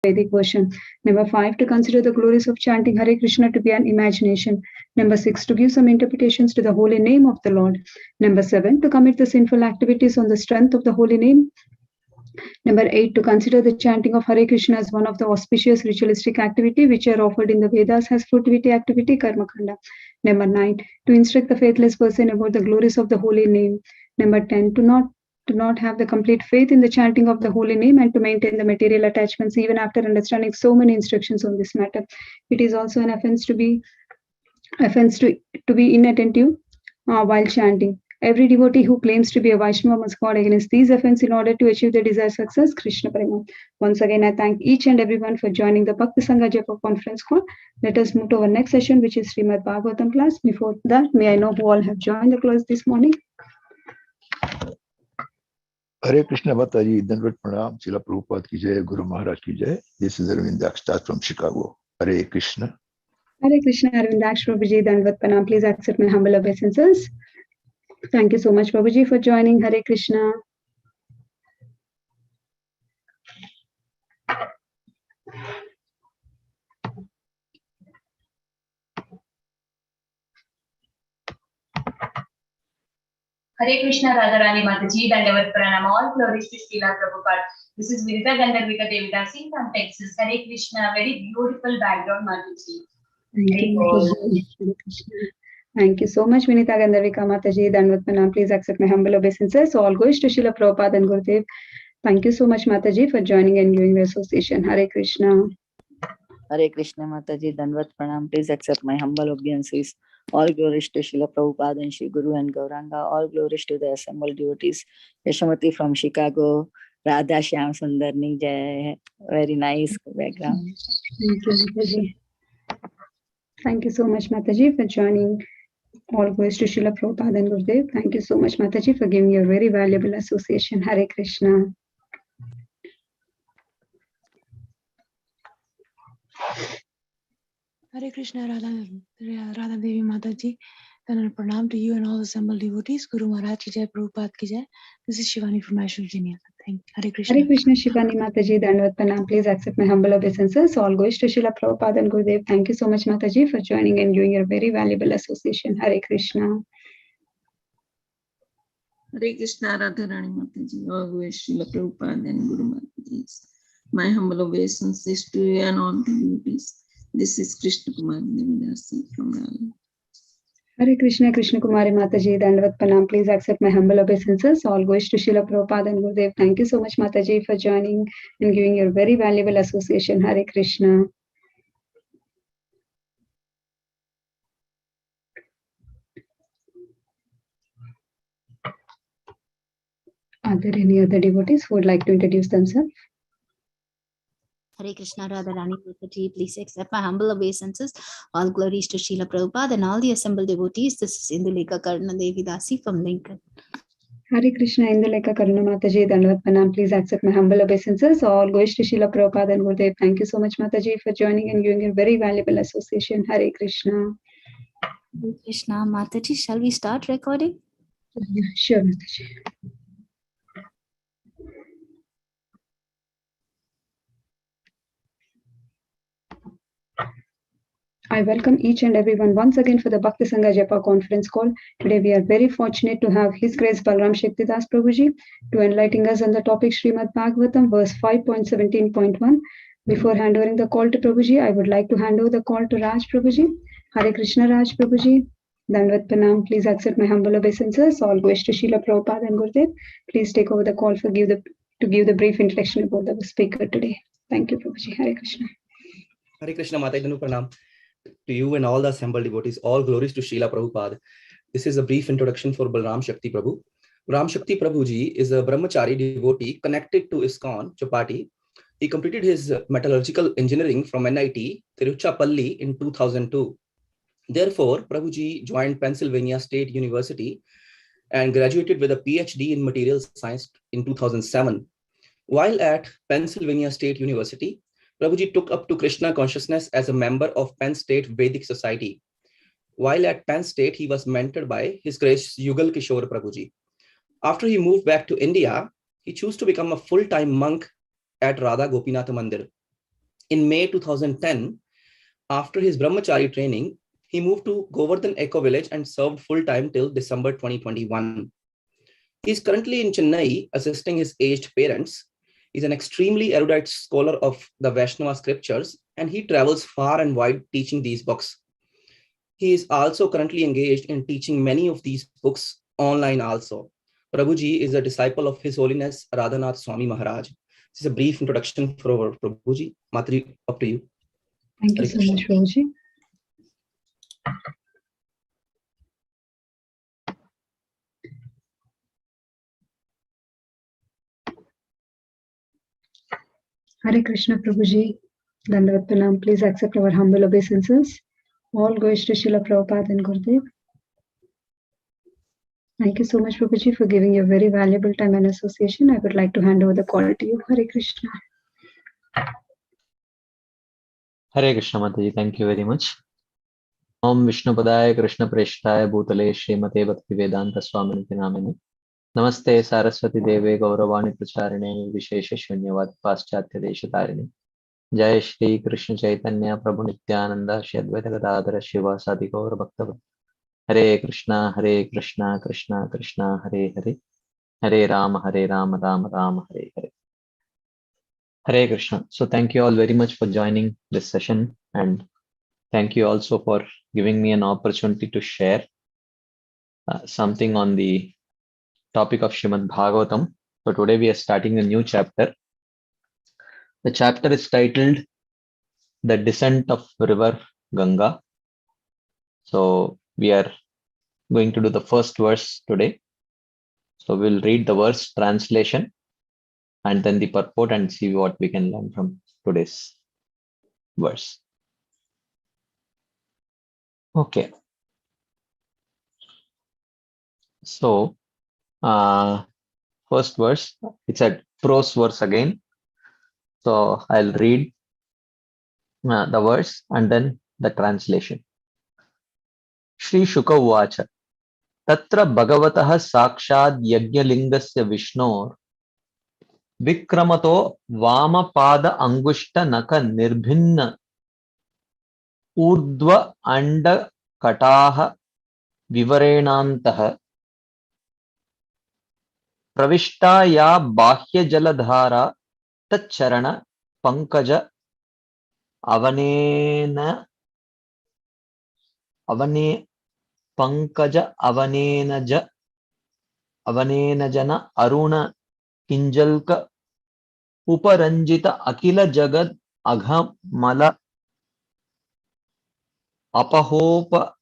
Vedic version. Number 5, to consider the glories of chanting Hare Krishna to be an imagination. Number 6, to give some interpretations to the holy name of the Lord. Number 7, to commit the sinful activities on the strength of the holy name. Number 8, to consider the chanting of Hare Krishna as one of the auspicious ritualistic activity which are offered in the Vedas as fruitivity activity, Karma Kanda. Number 9, to instruct the faithless person about the glories of the holy name. Number 10, to not have the complete faith in the chanting of the holy name and to maintain the material attachments even after understanding so many instructions on this matter. It is also an offense to be inattentive while chanting. Every devotee who claims to be a Vaishnava must guard against these offenses in order to achieve the desired success. Krishna Prema. Once again, I thank each and everyone for joining the Bhakti Sangha Japa conference call. Let us move to our next session, which is Srimad Bhagavatam class. Before that, may I know who all have joined the class this morning? Hare Krishna Mataji, Dandavat Pranam, Srila Prabhupada ki jai, Guru Maharaj ki jai. This is Arvindaksh from Chicago. Hare Krishna. Hare Krishna, Arvindaksh Prabhuji, Dandavat Pranam. Please accept my humble obeisances. Thank you so much, Prabhuji, for joining. Hare Krishna. Hare Krishna, Radharani Mataji, Dandavat Pranam, all glories to Srila Prabhupada. This is Vinita Gandharvika Devidasi from Texas. Hare Krishna, very beautiful background, Mataji. Thank you so much, Vinita Gandharvika Mataji, Dandavat Pranam. Please accept my humble obeisances. So all goes to Srila Prabhupada and Gurudev. Thank you so much, Mataji, for joining and giving the association. Hare Krishna. Hare Krishna, Mataji, Dandavat Pranam. Please accept my humble obeisances. All glories to Srila Prabhupada and Shri Guru and Gauranga. All glories to the assembled devotees. Yashamati from Chicago. Radha Shyam Sundarni Jai. Very nice background. Thank you, Mataji. Thank you so much, Mataji, for joining. All goes to Srila Prabhupada and Gurudev. Thank you so much, Mataji, for giving your very valuable association. Hare Krishna. Hare Krishna, Radha Devi Mataji. Then pranam to you and all assembled devotees. Guru Maharaj ki jai, Prabhupada ki jai. This is Shivani from Ashur, Virginia. Thank you. Hare Krishna. Hare Krishna, Shivani Mataji, Dandavat Pranam. Please accept my humble obeisances. All goes to Srila Prabhupada and Gurudev. Thank you so much, Mataji, for joining and giving your very valuable association. Hare Krishna. Hare Krishna, Radharani Mataji. All goes to Srila Prabhupada and Guru Maharaj. My humble obeisances to you and all devotees. This is Krishna Kumar Devidasi from Raleigh. Hare Krishna, Krishna Kumari Mataji, Dandavat Pranam. Please accept my humble obeisances. All goes to Srila Prabhupada and Gurudev. Thank you so much, Mataji, for joining and giving your very valuable association. Hare Krishna. Are there any other devotees who would like to introduce themselves? Hare Krishna, Radharani Mataji, please accept my humble obeisances. All glories to Srila Prabhupada and all the assembled devotees. This is Indulekha Karna Devi Dasi from Lincoln. Hare Krishna, Indulekha Karna Mataji, Dandavat Pranam. Please accept my humble obeisances. All goes to Srila Prabhupada and Gurudev. Thank you so much, Mataji, for joining and giving a very valuable association. Hare Krishna. Hare Krishna, Mataji, shall we start recording? Yeah, sure, Mataji. I welcome each and everyone once again for the Bhakti Sangha Japa conference call. Today we are very fortunate to have His Grace Balaram Shakti Das Prabhuji to enlighten us on the topic Srimad Bhagavatam verse 5.17.1. Before handing the call to Prabhuji, I would like to hand over the call to Raj Prabhuji. Hare Krishna Raj Prabhuji. Dandavat Pranam. Please accept my humble obeisances. All goes to Srila Prabhupada and Gurudev. Please take over the call to give the brief introduction about the speaker today. Thank you, Prabhuji. Hare Krishna. Hare Krishna Mataji Pranam to you and all the assembled devotees. All glories to Srila Prabhupada. This is a brief introduction for Balaram Shakti Prabhu. Ram Shakti Prabhuji is a brahmachari devotee connected to ISKCON, Chapati. He completed his metallurgical engineering from NIT, Tiruchirappalli in 2002. Therefore, Prabhuji joined Pennsylvania State University and graduated with a PhD in material science in 2007. While at Pennsylvania State University, Prabhuji took up to Krishna consciousness as a member of Penn State Vedic Society. While at Penn State, he was mentored by His Grace Yugal Kishore Prabhuji. After he moved back to India, he chose to become a full-time monk at Radha Gopinath Mandir. In May 2010, after his brahmachari training, he moved to Govardhan Eco Village and served full-time till December 2021. He is currently in Chennai assisting his aged parents. He's an extremely erudite scholar of the Vaishnava scriptures, and he travels far and wide teaching these books. He is also currently engaged in teaching many of these books online also. Prabhuji is a disciple of His Holiness Radhanath Swami Maharaj. This is a brief introduction for our Prabhuji. Mataji, up to you. Thank you so much, Prabhuji. Hare Krishna, Prabhuji. Dandavat Pranam. Please accept our humble obeisances. All goes to Srila Prabhupada and Gurudev. Thank you so much, Prabhuji, for giving your very valuable time and association. I would like to hand over the call to you. Hare Krishna. Hare Krishna Mataji, thank you very much. Om Vishnu Padaya Krishna Preshthaya Bhutale Srimate Bhakti Vedanta Swamini Namine. Namaste Saraswati Deve Gauravani Pracharine Vishesha Shunyavad Paschatya Deshatarine. Jai Shri Krishna Chaitanya Prabhu Nityananda Shri Advaita Gadadhara Shiva Sadi Gaura Bhaktavad. Hare Krishna Krishna Krishna Hare Hare. Hare Rama Rama Rama Hare Hare. Hare Krishna. So thank you all very much for joining this session, and thank you also for giving me an opportunity to share something on the topic of Srimad Bhagavatam. So today we are starting a new chapter. The chapter is titled The Descent of River Ganga. So we are going to do the first verse today. So we'll read the verse translation and then the purport and see what we can learn from today's verse. Okay. So first verse, it's a prose verse again. So I'll read the verse and then the translation. Shri Shuka Uvacha Tatra Bhagavatah Sakshad Yajnalingasya Vishnor Vikramato Vamapada Angushta Naka Nirbhinna Urdhva Anda Kataha Vivarenantaha Pravishta Ya Bahya Jaladhara Tacharana Pankaja Avanena Pankaja Avanenajana Aruna Kinjalka Uparanjita Akila Jagad Aghamala Apahopa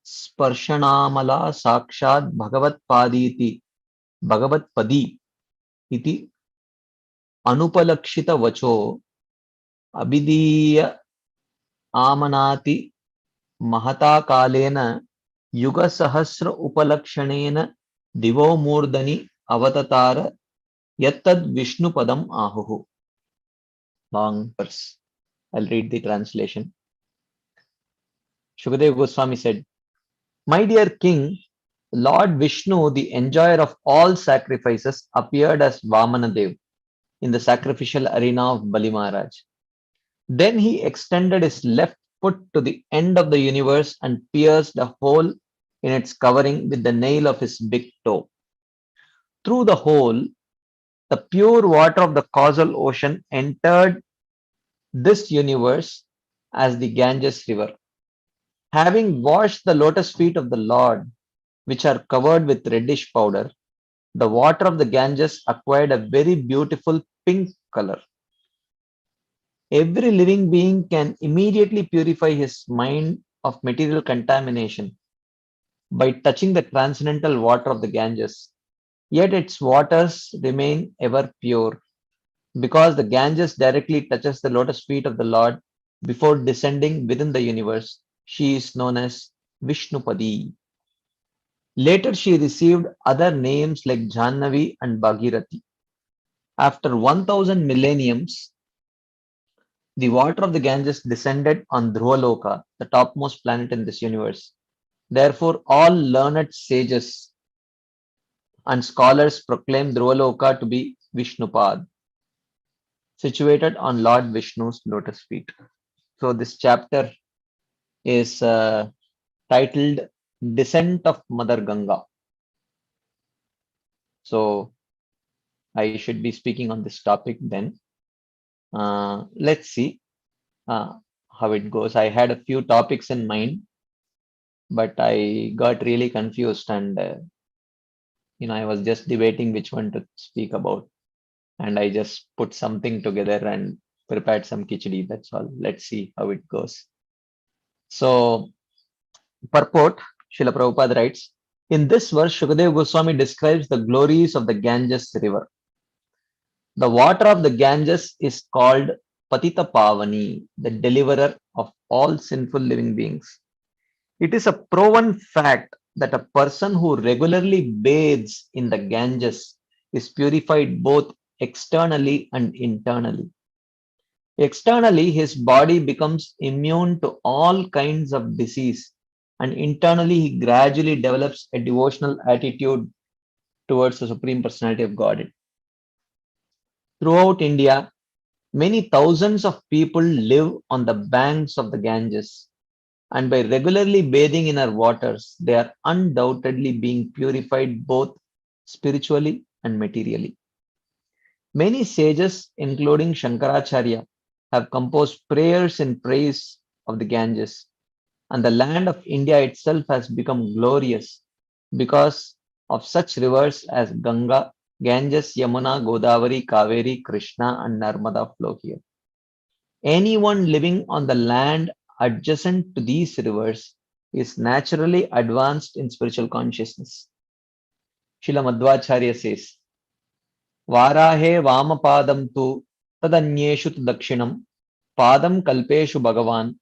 Sparshanamala Sakshad Bhagavat Padi iti Anupalakshita Vacho Abhidiya Amanati Mahata Kalena Yuga Sahasra Upalakshanena Divo Murdani Avatatara Yattad Vishnu Padam Ahuhu. Long verse. I'll read the translation. Shukadeva Goswami said, My dear king, Lord Vishnu, the enjoyer of all sacrifices, appeared as Vamanadev in the sacrificial arena of Bali Maharaj. Then he extended his left foot to the end of the universe and pierced a hole in its covering with the nail of his big toe. Through the hole, the pure water of the causal ocean entered this universe as the Ganges river. Having washed the lotus feet of the Lord, which are covered with reddish powder, the water of the Ganges acquired a very beautiful pink color. Every living being can immediately purify his mind of material contamination by touching the transcendental water of the Ganges. Yet its waters remain ever pure, because the Ganges directly touches the lotus feet of the Lord before descending within the universe. She is known as Vishnupadi. Later she received other names like Jannavi and Bhagirathi. After 1000 millenniums, the water of the Ganges descended on Dhruvaloka, the topmost planet in this universe. Therefore, all learned sages and scholars proclaim Dhruvaloka to be Vishnupad. situated on Lord Vishnu's lotus feet. So this chapter is titled Descent of Mother Ganga. So I should be speaking on this topic then. Let's see how it goes. I had a few topics in mind, but I got really confused and I was just debating which one to speak about, and I just put something together and prepared some khichdi. That's all. Let's see how it goes. So, purport, Srila Prabhupada writes, in this verse, Shukadeva Goswami describes the glories of the Ganges river. The water of the Ganges is called Patita Pavani, the deliverer of all sinful living beings. It is a proven fact that a person who regularly bathes in the Ganges is purified both externally and internally. Externally, his body becomes immune to all kinds of disease, and internally, he gradually develops a devotional attitude towards the Supreme Personality of Godhead. Throughout India, many thousands of people live on the banks of the Ganges, and by regularly bathing in our waters, they are undoubtedly being purified both spiritually and materially. Many sages, including Shankaracharya, have composed prayers in praise of the Ganges, and the land of India itself has become glorious because of such rivers as Ganga, Ganges, Yamuna, Godavari, Kaveri, Krishna, and Narmada flow here. Anyone living on the land adjacent to these rivers is naturally advanced in spiritual consciousness. Srila Madhvacharya says, Varahe Vamapadam tu tadanyeshu tu dakshinam padam kalpeshu bhagavan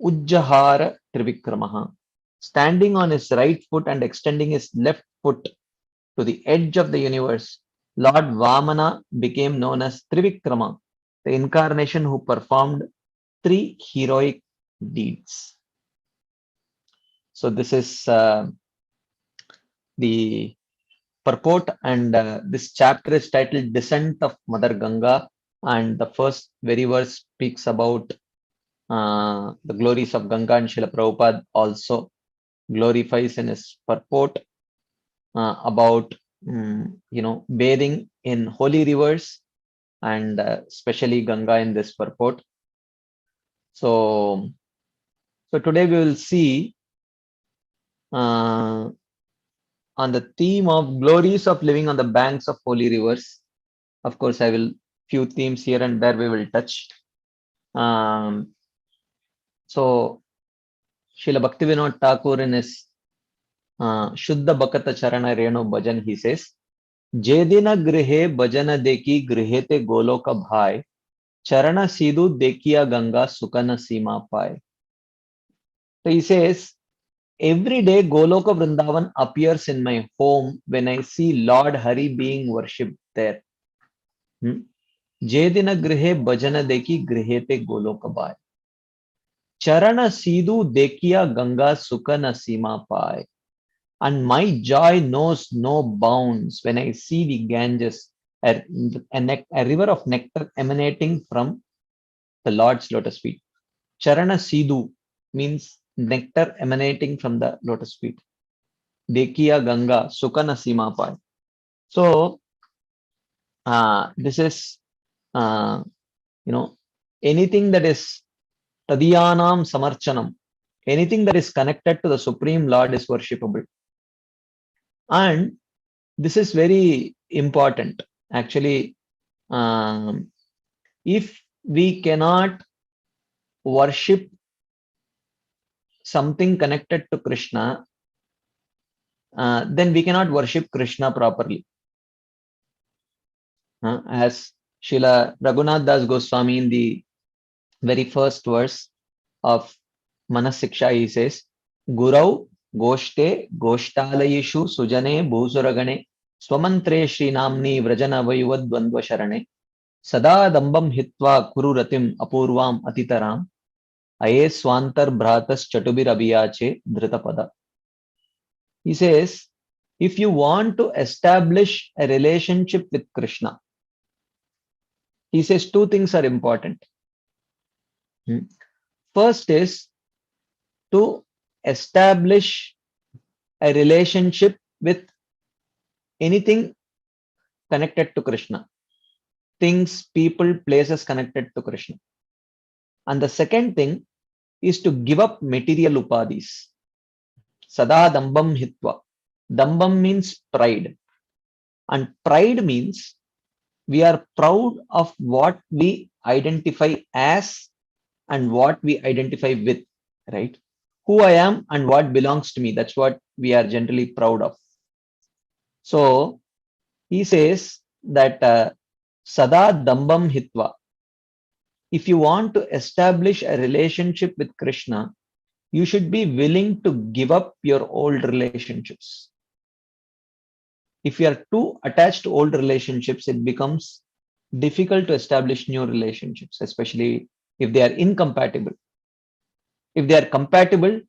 ujjahara trivikramaha. Standing on his right foot and extending his left foot to the edge of the universe, Lord Vamana became known as Trivikrama, the incarnation who performed 3 heroic deeds. So this is the purport, and this chapter is titled Descent of Mother Ganga, and the first very verse speaks about the glories of Ganga, and Srila Prabhupada also glorifies in his purport about bathing in holy rivers, and especially Ganga in this purport. So today we will see on the theme of glories of living on the banks of holy rivers. Of course, I will few themes here and there we will touch. So Srila Bhaktivinoda Thakur in his Shuddha Bhakata Charana Renu Bhajan, he says, Jedina grihe bhajana deki grihete goloka bhai, charana sidhu dekiya Ganga sukana sima pai. So he says, every day Goloka Vrindavan appears in my home when I see Lord Hari being worshipped there. Jedina grihe bhajana deki grihete goloka bhai, charana sidhu dekiya Ganga sukana sima pai. And my joy knows no bounds when I see the Ganges, a river of nectar emanating from the Lord's lotus feet. Charana Sidhu means nectar emanating from the lotus feet. Dekiya Ganga Sukana Sima Pai. So this is anything that is Tadiyanam Samarchanam, anything that is connected to the Supreme Lord is worshipable. And this is very important. Actually, if we cannot worship something connected to Krishna, then we cannot worship Krishna properly. As Srila Raghunath Das Goswami in the very first verse of Manas Siksha, he says, Gurau Goshte Goshtalayishu Sujane Bhusuragane Swamantre Srinamni Vrajana Vayuvad Dvandva Sharane Sada Dambam Hitva Kururatim Apurvam Atitaram Aye Swantar Bhratas Chatubir Abhiyache Dritapada. He says, if you want to establish a relationship with Krishna, he says two things are important. First is to establish a relationship with anything connected to Krishna. Things, people, places connected to Krishna. And the second thing is to give up material upadhis. Sada dambam hitva. Dambam means pride. And pride means we are proud of what we identify as and what we identify with, right? Who I am and what belongs to me. That's what we are generally proud of. So he says that Sada dambam hitva. If you want to establish a relationship with Krishna, you should be willing to give up your old relationships. If you are too attached to old relationships, it becomes difficult to establish new relationships, especially if they are incompatible. If they are compatible,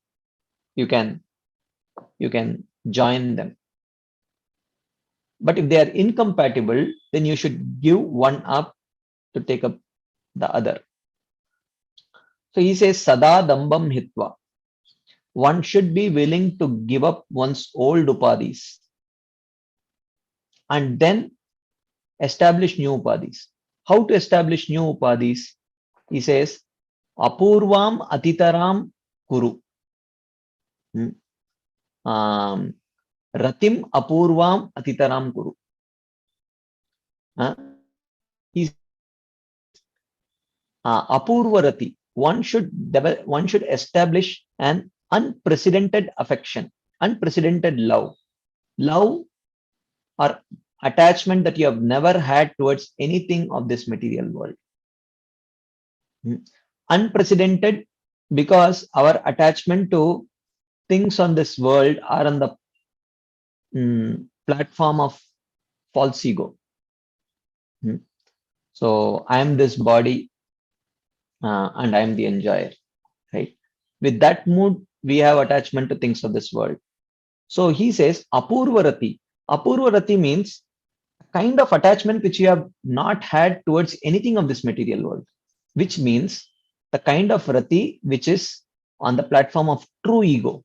you can join them. But if they are incompatible, then you should give one up to take up the other. So he says, Sada dambam hitva. One should be willing to give up one's old upadhis and then establish new upadhis. How to establish new upadhis? He says, Apurvam atitaram kuru. Ratim apurvam atitaram kuru. Apurva rati. One should establish an unprecedented affection, unprecedented love. Love or attachment that you have never had towards anything of this material world. Unprecedented because our attachment to things on this world are on the platform of false ego. So I am this body and I am the enjoyer, right? With that mood, we have attachment to things of this world. So he says, Apurvarati. Apurvarati means kind of attachment which you have not had towards anything of this material world, which means the kind of rati which is on the platform of true ego.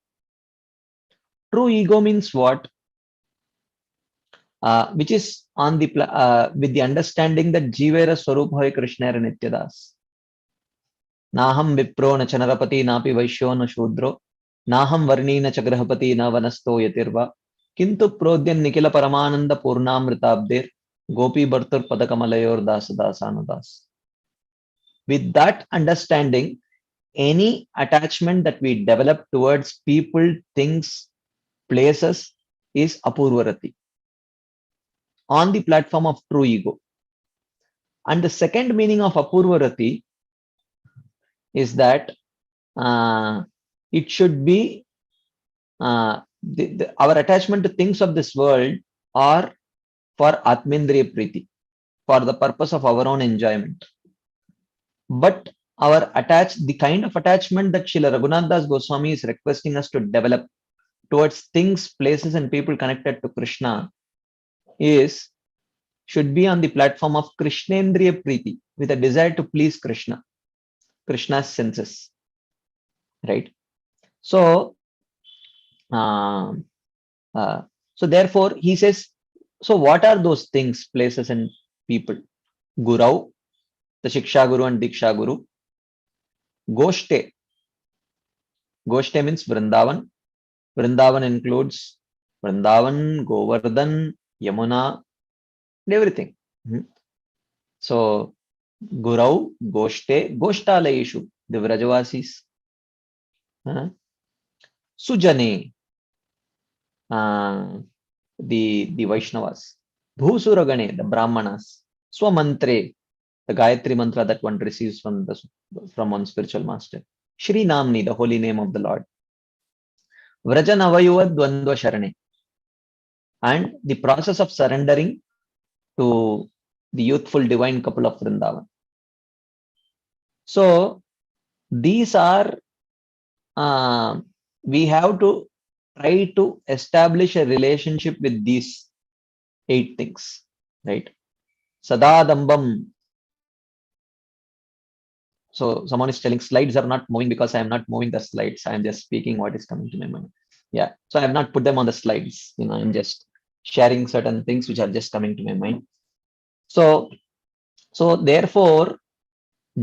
True ego means what? Which is on the with the understanding that Jivera Swaruphoy Krishna Nityadas. Naham Vipro na Chanarapati napi Vaishyo na Shudro. Naham Varni na Chagrahapati na Vanasto Yatirva. Kintu Prodyan Nikila Paramananda Purnamritabdir. Gopi Bhartur Padakamalayor Das Dasanudas. With that understanding, any attachment that we develop towards people, things, places is Apurvarati on the platform of true ego. And the second meaning of Apurvarati is that it should be our attachment to things of this world are for Atmendriya Priti, for the purpose of our own enjoyment. But the kind of attachment that Srila Raghunath Das Goswami is requesting us to develop towards things, places, and people connected to Krishna should be on the platform of Krishnendriya Priti, with a desire to please Krishna, Krishna's senses, right? So, therefore, he says, so what are those things, places, and people? Gurau, the Shiksha Guru and Diksha Guru. Goshte. Goshte means Vrindavan. Vrindavan includes Vrindavan, Govardhan, Yamuna, and everything. So, Gurau, Goshte, Goshtalayeshu, the Vrajavasis. Sujane, the Vaishnavas. Bhusuragane, the Brahmanas. Swamantre, the Gayatri mantra that one receives from one spiritual master. Shri Namni, the holy name of the Lord. Vrajanavayuva Dvandva Sharane. And the process of surrendering to the youthful divine couple of Vrindavan. So these are, we have to try to establish a relationship with these 8 things, right? Sadadambam, So someone is telling slides are not moving because I am not moving the slides. I am just speaking what is coming to my mind. Yeah. So I have not put them on the slides. I'm just sharing certain things which are just coming to my mind. So therefore,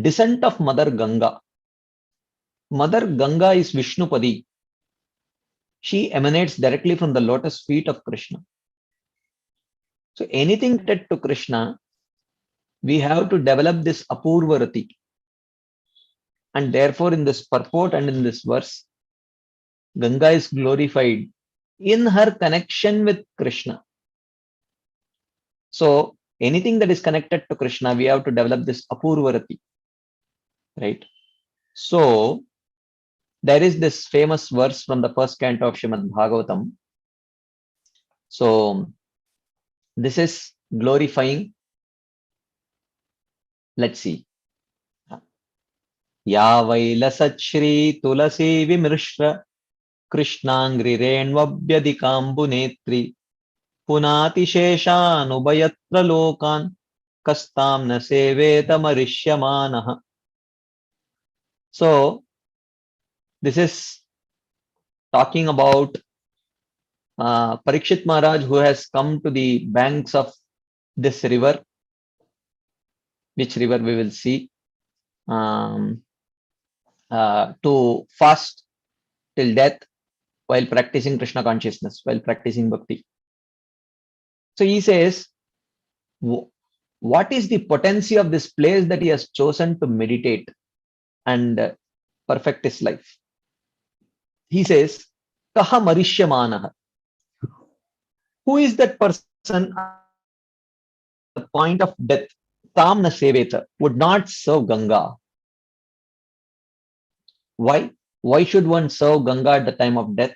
descent of Mother Ganga. Mother Ganga is Vishnupadi. She emanates directly from the lotus feet of Krishna. So anything related to Krishna, we have to develop this Apurvarati. And therefore, in this purport and in this verse, Ganga is glorified in her connection with Krishna. So anything that is connected to Krishna, we have to develop this Apurvarati. Right? So there is this famous verse from the first canto of Srimad Bhagavatam. So this is glorifying. Let's see. Ya Vailasat Shri Tulasi Vimrishra Krishnangri Renvabhyadikambu Netri Punati Sheshanubayatra Lokan Kastam na Seveta Marishyamanaha. So this is talking about Parikshit Maharaj, who has come to the banks of this river, which river we will see, to fast till death while practicing Krishna consciousness, while practicing bhakti. So he says, what is the potency of this place that he has chosen to meditate and perfect his life? He says, Kaha Marishyamanaha. Who is that person at the point of death? Tamna Seveta would not serve Ganga. Why? Why should one serve Ganga at the time of death?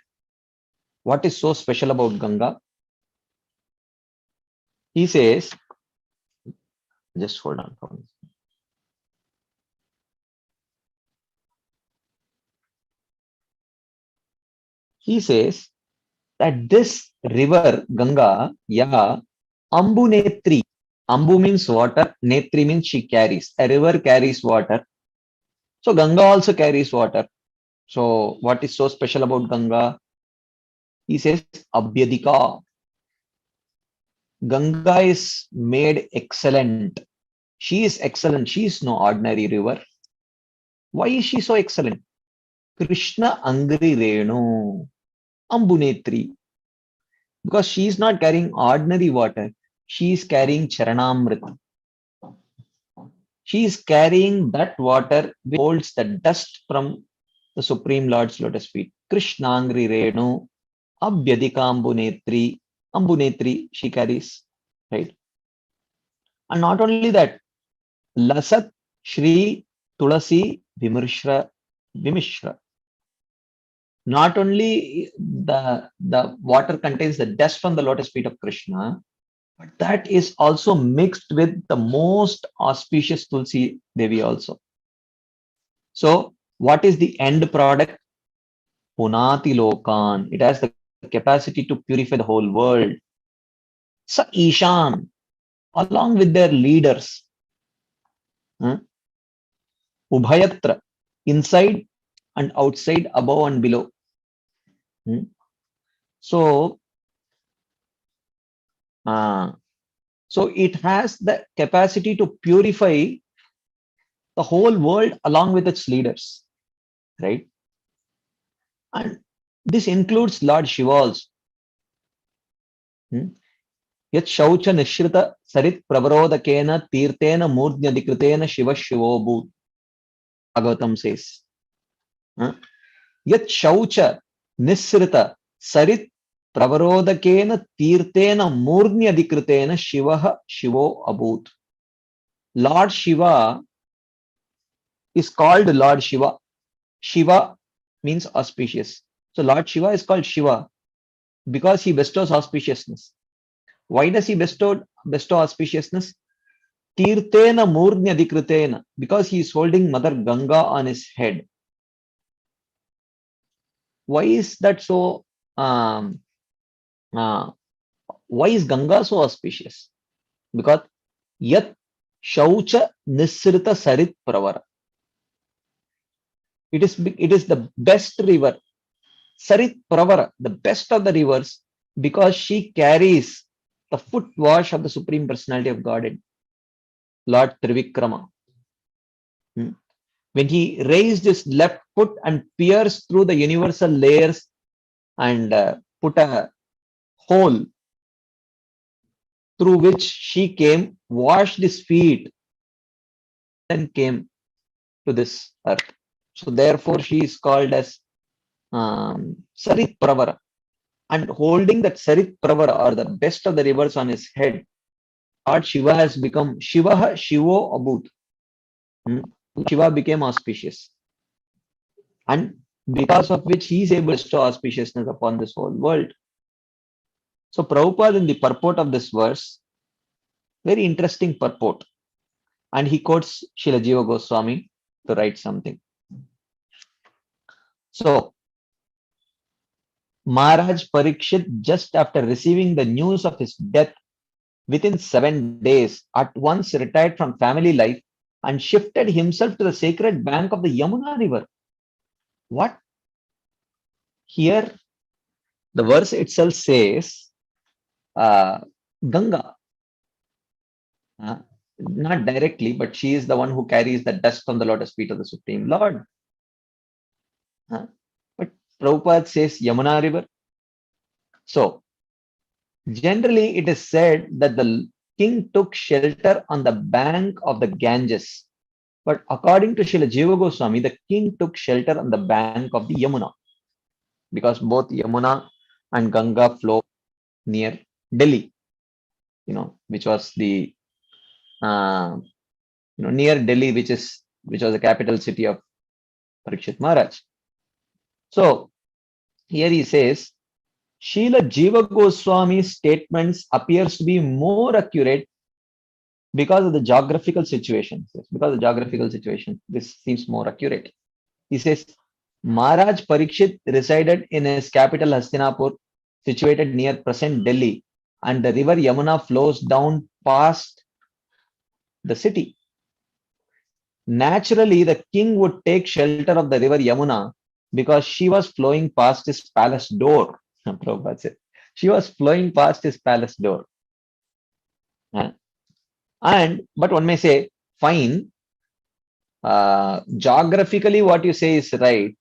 What is so special about Ganga? He says, just hold on for me. He says that this river, Ganga, Ambu Netri. Ambu means water, Netri means she carries. A river carries water. So Ganga also carries water. So what is so special about Ganga? He says, Abhyadika. Ganga is made excellent. She is excellent. She is no ordinary river. Why is she so excellent? Krishna Angri Renu Ambunetri. Because she is not carrying ordinary water. She is carrying Charanamrita. She is carrying that water which holds the dust from the Supreme Lord's lotus feet. Krishna Angri Renu Abhyadika Ambunetri. Ambunetri she carries. Right? And not only that, Lasat Shri Tulasi Vimishra. Not only the water contains the dust from the lotus feet of Krishna, but that is also mixed with the most auspicious Tulsi Devi also. So what is the end product? Punati Lokan. It has the capacity to purify the whole world. Sa Ishan, along with their leaders. Ubhayatra, inside and outside, above and below. So it has the capacity to purify the whole world along with its leaders, right? And this includes Lord Shiva also. Yat Shaucha Nishrita Sarit Pravarodakena Tirtena Murdnyadikritena Shiva Shivobu. Bhagavatam says. Yat Shaucha Nisrita Sarit Pravarodakena Tirtena Murdnyadikritena Shiva Shivo Abut. Lord Shiva is called Lord Shiva. Shiva means auspicious. So Lord Shiva is called Shiva because he bestows auspiciousness. Why does he bestow auspiciousness? Tirtena Murdnyadikritena, because he is holding Mother Ganga on his head. Why is that so? Why is Ganga so auspicious? Because Yat Shaucha Nisrita Sarit Pravara. It is the best river, Sarit Pravara, the best of the rivers, because she carries the foot wash of the Supreme Personality of Godhead, Lord Trivikrama. When he raised his left foot and pierced through the universal layers and put a hole through which she came, washed his feet, then came to this earth. So therefore she is called as Sarit Pravara. And holding that Sarit Pravara, or the best of the rivers, on his head, Lord Shiva has become Shivaha Shivo Abhut. Shiva became auspicious. And because of which he is able to bestow auspiciousness upon this whole world. So Prabhupada, in the purport of this verse, very interesting purport. And he quotes Srila Jiva Goswami to write something. So, Maharaj Parikshit, just after receiving the news of his death, within 7 days, at once retired from family life and shifted himself to the sacred bank of the Yamuna river. What? Here, the verse itself says, Ganga. Not directly, but she is the one who carries the dust on the lotus feet of the Supreme Lord. But Prabhupada says Yamuna river. So, generally it is said that the king took shelter on the bank of the Ganges. But according to Srila Jiva Goswami, the king took shelter on the bank of the Yamuna, because both Yamuna and Ganga flow near Delhi, which was the near Delhi, which was the capital city of Parikshit Maharaj. So here he says, Srila Jiva Goswami's statements appears to be more accurate because of the geographical situation. Because of the geographical situation, this seems more accurate. He says, Maharaj Parikshit resided in his capital Hastinapur, situated near present Delhi, and the river Yamuna flows down past the city. Naturally, the king would take shelter of the river Yamuna because she was flowing past his palace door. Prabhupada said, she was flowing past his palace door. But one may say, fine, geographically what you say is right,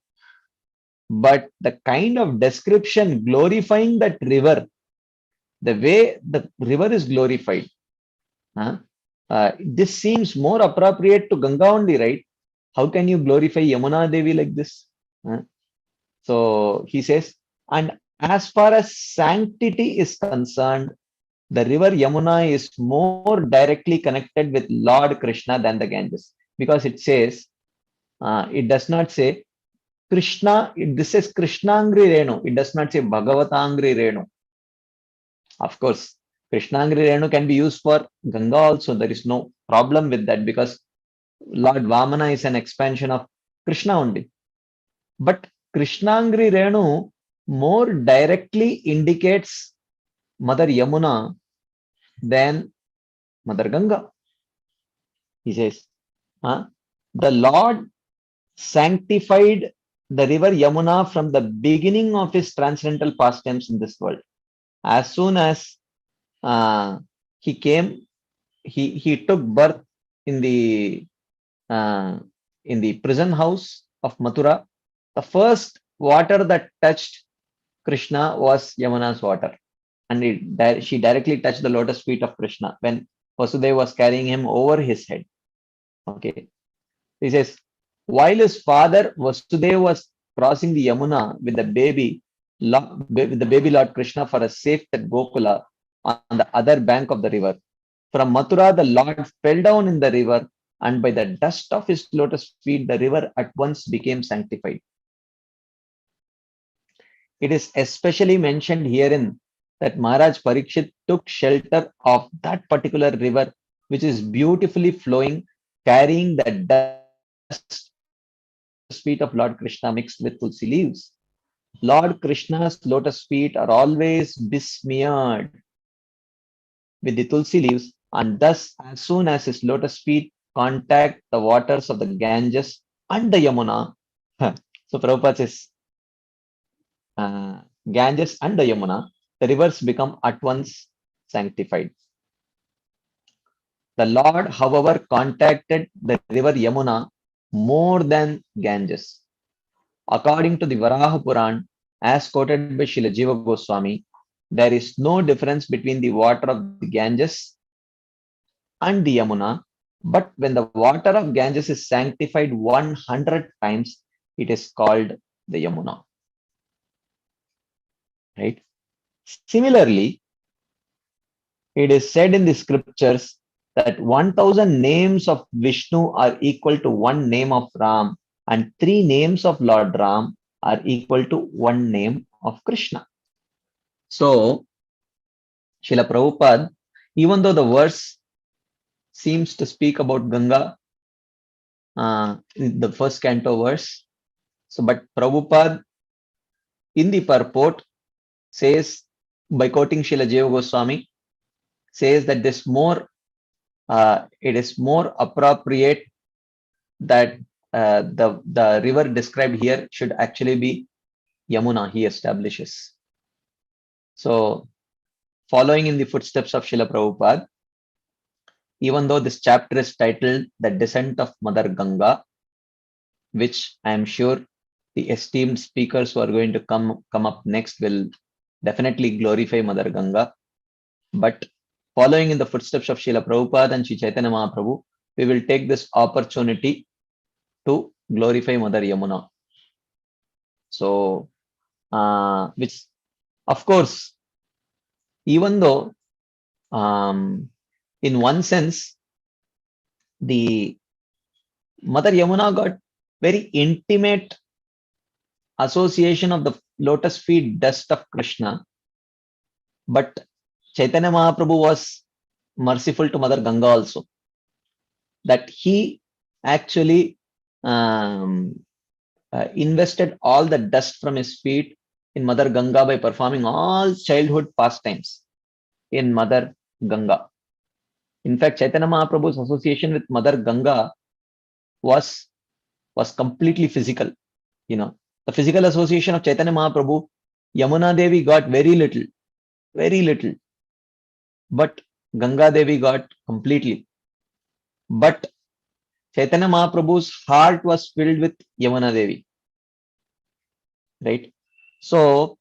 but the kind of description glorifying that river, the way the river is glorified, this seems more appropriate to Ganga only, right? How can you glorify Yamuna Devi like this? So he says, and as far as sanctity is concerned, the river Yamuna is more directly connected with Lord Krishna than the Ganges, because it says, it does not say Krishna, this says Krishnangri Renu, it does not say Bhagavatangri Renu. Of course, Krishnangri Renu can be used for Ganga also, there is no problem with that, because Lord Vamana is an expansion of Krishna only. But Krishnangri Renu more directly indicates Mother Yamuna than Mother Ganga. He says, the Lord sanctified the river Yamuna from the beginning of his transcendental pastimes in this world. As soon as he came, he took birth in the prison house of Mathura. The first water that touched Krishna was Yamuna's water, and she directly touched the lotus feet of Krishna when Vasudeva was carrying him over his head. Okay, he says, while his father Vasudeva was crossing the Yamuna with the baby Lord Krishna for a safe at Gokula on the other bank of the river, from Mathura the Lord fell down in the river, and by the dust of his lotus feet the river at once became sanctified. It is especially mentioned herein that Maharaj Parikshit took shelter of that particular river, which is beautifully flowing, carrying the dust feet of Lord Krishna mixed with tulsi leaves. Lord Krishna's lotus feet are always besmeared with the tulsi leaves, and thus as soon as his lotus feet contact the waters of the Ganges and the Yamuna, So Prabhupada says, Ganges and the Yamuna, the rivers become at once sanctified. The Lord, however, contacted the river Yamuna more than Ganges. According to the Varaha Puran, as quoted by Srila Jiva Goswami, there is no difference between the water of the Ganges and the Yamuna, but when the water of Ganges is sanctified 100 times, it is called the Yamuna. Right? Similarly, it is said in the scriptures that 1000 names of Vishnu are equal to one name of Ram, and 3 names of Lord Ram are equal to one name of Krishna. So, Srila Prabhupada, even though the verse seems to speak about Ganga in the first canto verse, but Prabhupada in the purport says, by quoting Srila Jiva Goswami, says that it is more appropriate that the river described here should actually be Yamuna, he establishes. So, following in the footsteps of Srila Prabhupada, even though this chapter is titled The Descent of Mother Ganga, which I am sure the esteemed speakers who are going to come up next will definitely glorify Mother Ganga. But following in the footsteps of Srila Prabhupada and Sri Chaitanya Mahaprabhu, we will take this opportunity to glorify Mother Yamuna. So, which, of course, even though in one sense, the Mother Yamuna got very intimate association of the lotus feet dust of Krishna, but Chaitanya Mahaprabhu was merciful to Mother Ganga also, that he actually invested all the dust from his feet in Mother Ganga by performing all childhood pastimes in Mother Ganga. In fact, Chaitanya Mahaprabhu's association with Mother Ganga was completely physical. You know, the physical association of Chaitanya Mahaprabhu, Yamuna Devi got very little, but Ganga Devi got completely. But Chaitanya Mahaprabhu's heart was filled with Yamuna Devi. Right? So,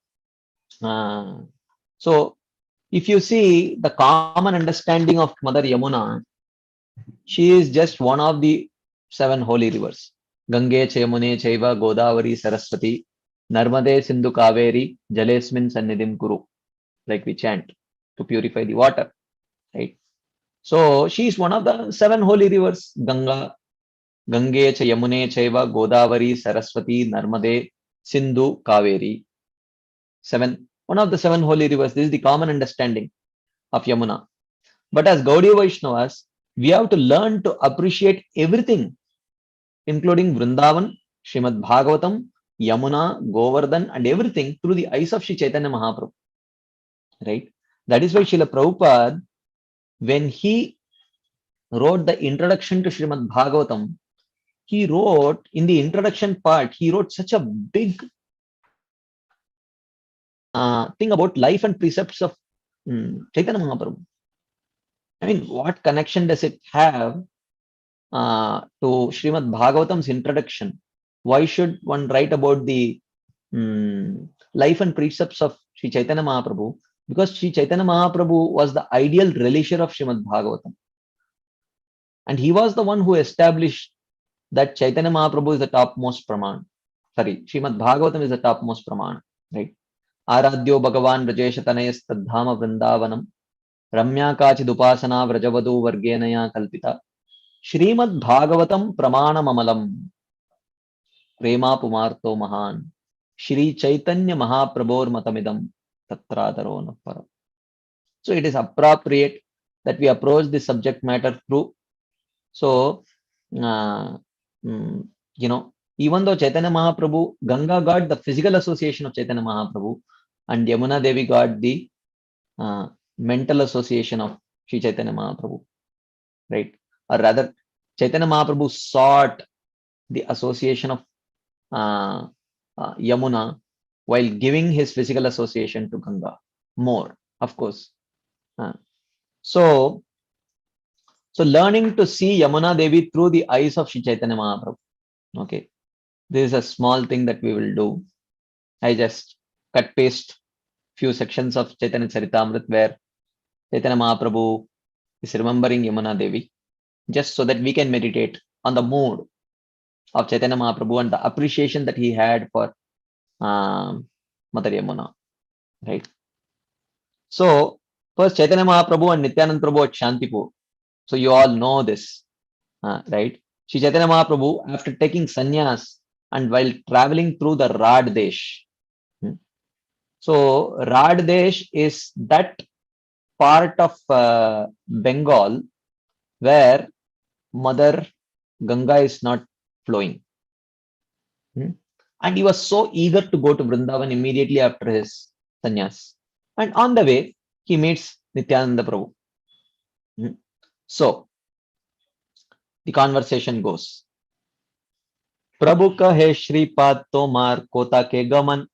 if you see the common understanding of Mother Yamuna, she is just one of the 7 holy rivers. Gange Chayamune Chaiva Godavari Saraswati Narmade Sindhu Kaveri Jalesmin Sannidhim Kuru, like we chant to purify the water. Right? So she is one of the 7 holy rivers. Gange Chayamune Chaiva Godavari Saraswati Narmade Sindhu Kaveri. 7. One of the 7 holy rivers. This is the common understanding of Yamuna. But as Gaudiya Vaishnavas, we have to learn to appreciate everything, including Vrindavan, Srimad Bhagavatam, Yamuna, Govardhan, and everything through the eyes of Sri Chaitanya Mahaprabhu. Right? That is why Srila Prabhupada, when he wrote the introduction to Srimad Bhagavatam, he wrote, in the introduction part, he wrote such a big thing about life and precepts of Chaitanya Mahaprabhu. I mean, what connection does it have to Srimad Bhagavatam's introduction? Why should one write about the life and precepts of Sri Chaitanya Mahaprabhu? Because Sri Chaitanya Mahaprabhu was the ideal relisher of Srimad Bhagavatam. And he was the one who established that Chaitanya Mahaprabhu is the topmost praman. Sorry, Srimad Bhagavatam is the topmost praman. Right? Aradhyo Bhagavan Rajesha Tanayas Tadhama Vrindavanam Ramya Kachidupasana Vrajavadu Vargenaya Kalpita Srimad Bhagavatam Pramanam Amalam Prema Pumarto Mahan Shri Chaitanya Mahaprabhor Matamidam Tatradaro Napara. So it is appropriate that we approach this subject matter through. So, even though Chaitanya Mahaprabhu, Ganga got the physical association of Chaitanya Mahaprabhu, and Yamuna Devi got the mental association of Sri Chaitanya Mahaprabhu, right? Or rather, Chaitanya Mahaprabhu sought the association of Yamuna while giving his physical association to Ganga. More, of course. So learning to see Yamuna Devi through the eyes of Shri Chaitanya Mahaprabhu. Okay, this is a small thing that we will do. I just cut paste few sections of Chaitanya Charitamrita where Chaitanya Mahaprabhu is remembering Yamuna Devi, just so that we can meditate on the mood of Chaitanya Mahaprabhu and the appreciation that he had for Mother Yamuna, right? So first Chaitanya Mahaprabhu and Nityanand Prabhu at Shantipur. So you all know this, right? Shri Chaitanya Mahaprabhu, after taking sannyas and while traveling through the Rad Desh. So Rad Desh is that part of Bengal where Mother Ganga is not flowing. And he was so eager to go to Vrindavan immediately after his sannyas. And on the way, he meets Nityananda Prabhu. So the conversation goes. Prabhu kahe Shripad tomar kota ke gaman,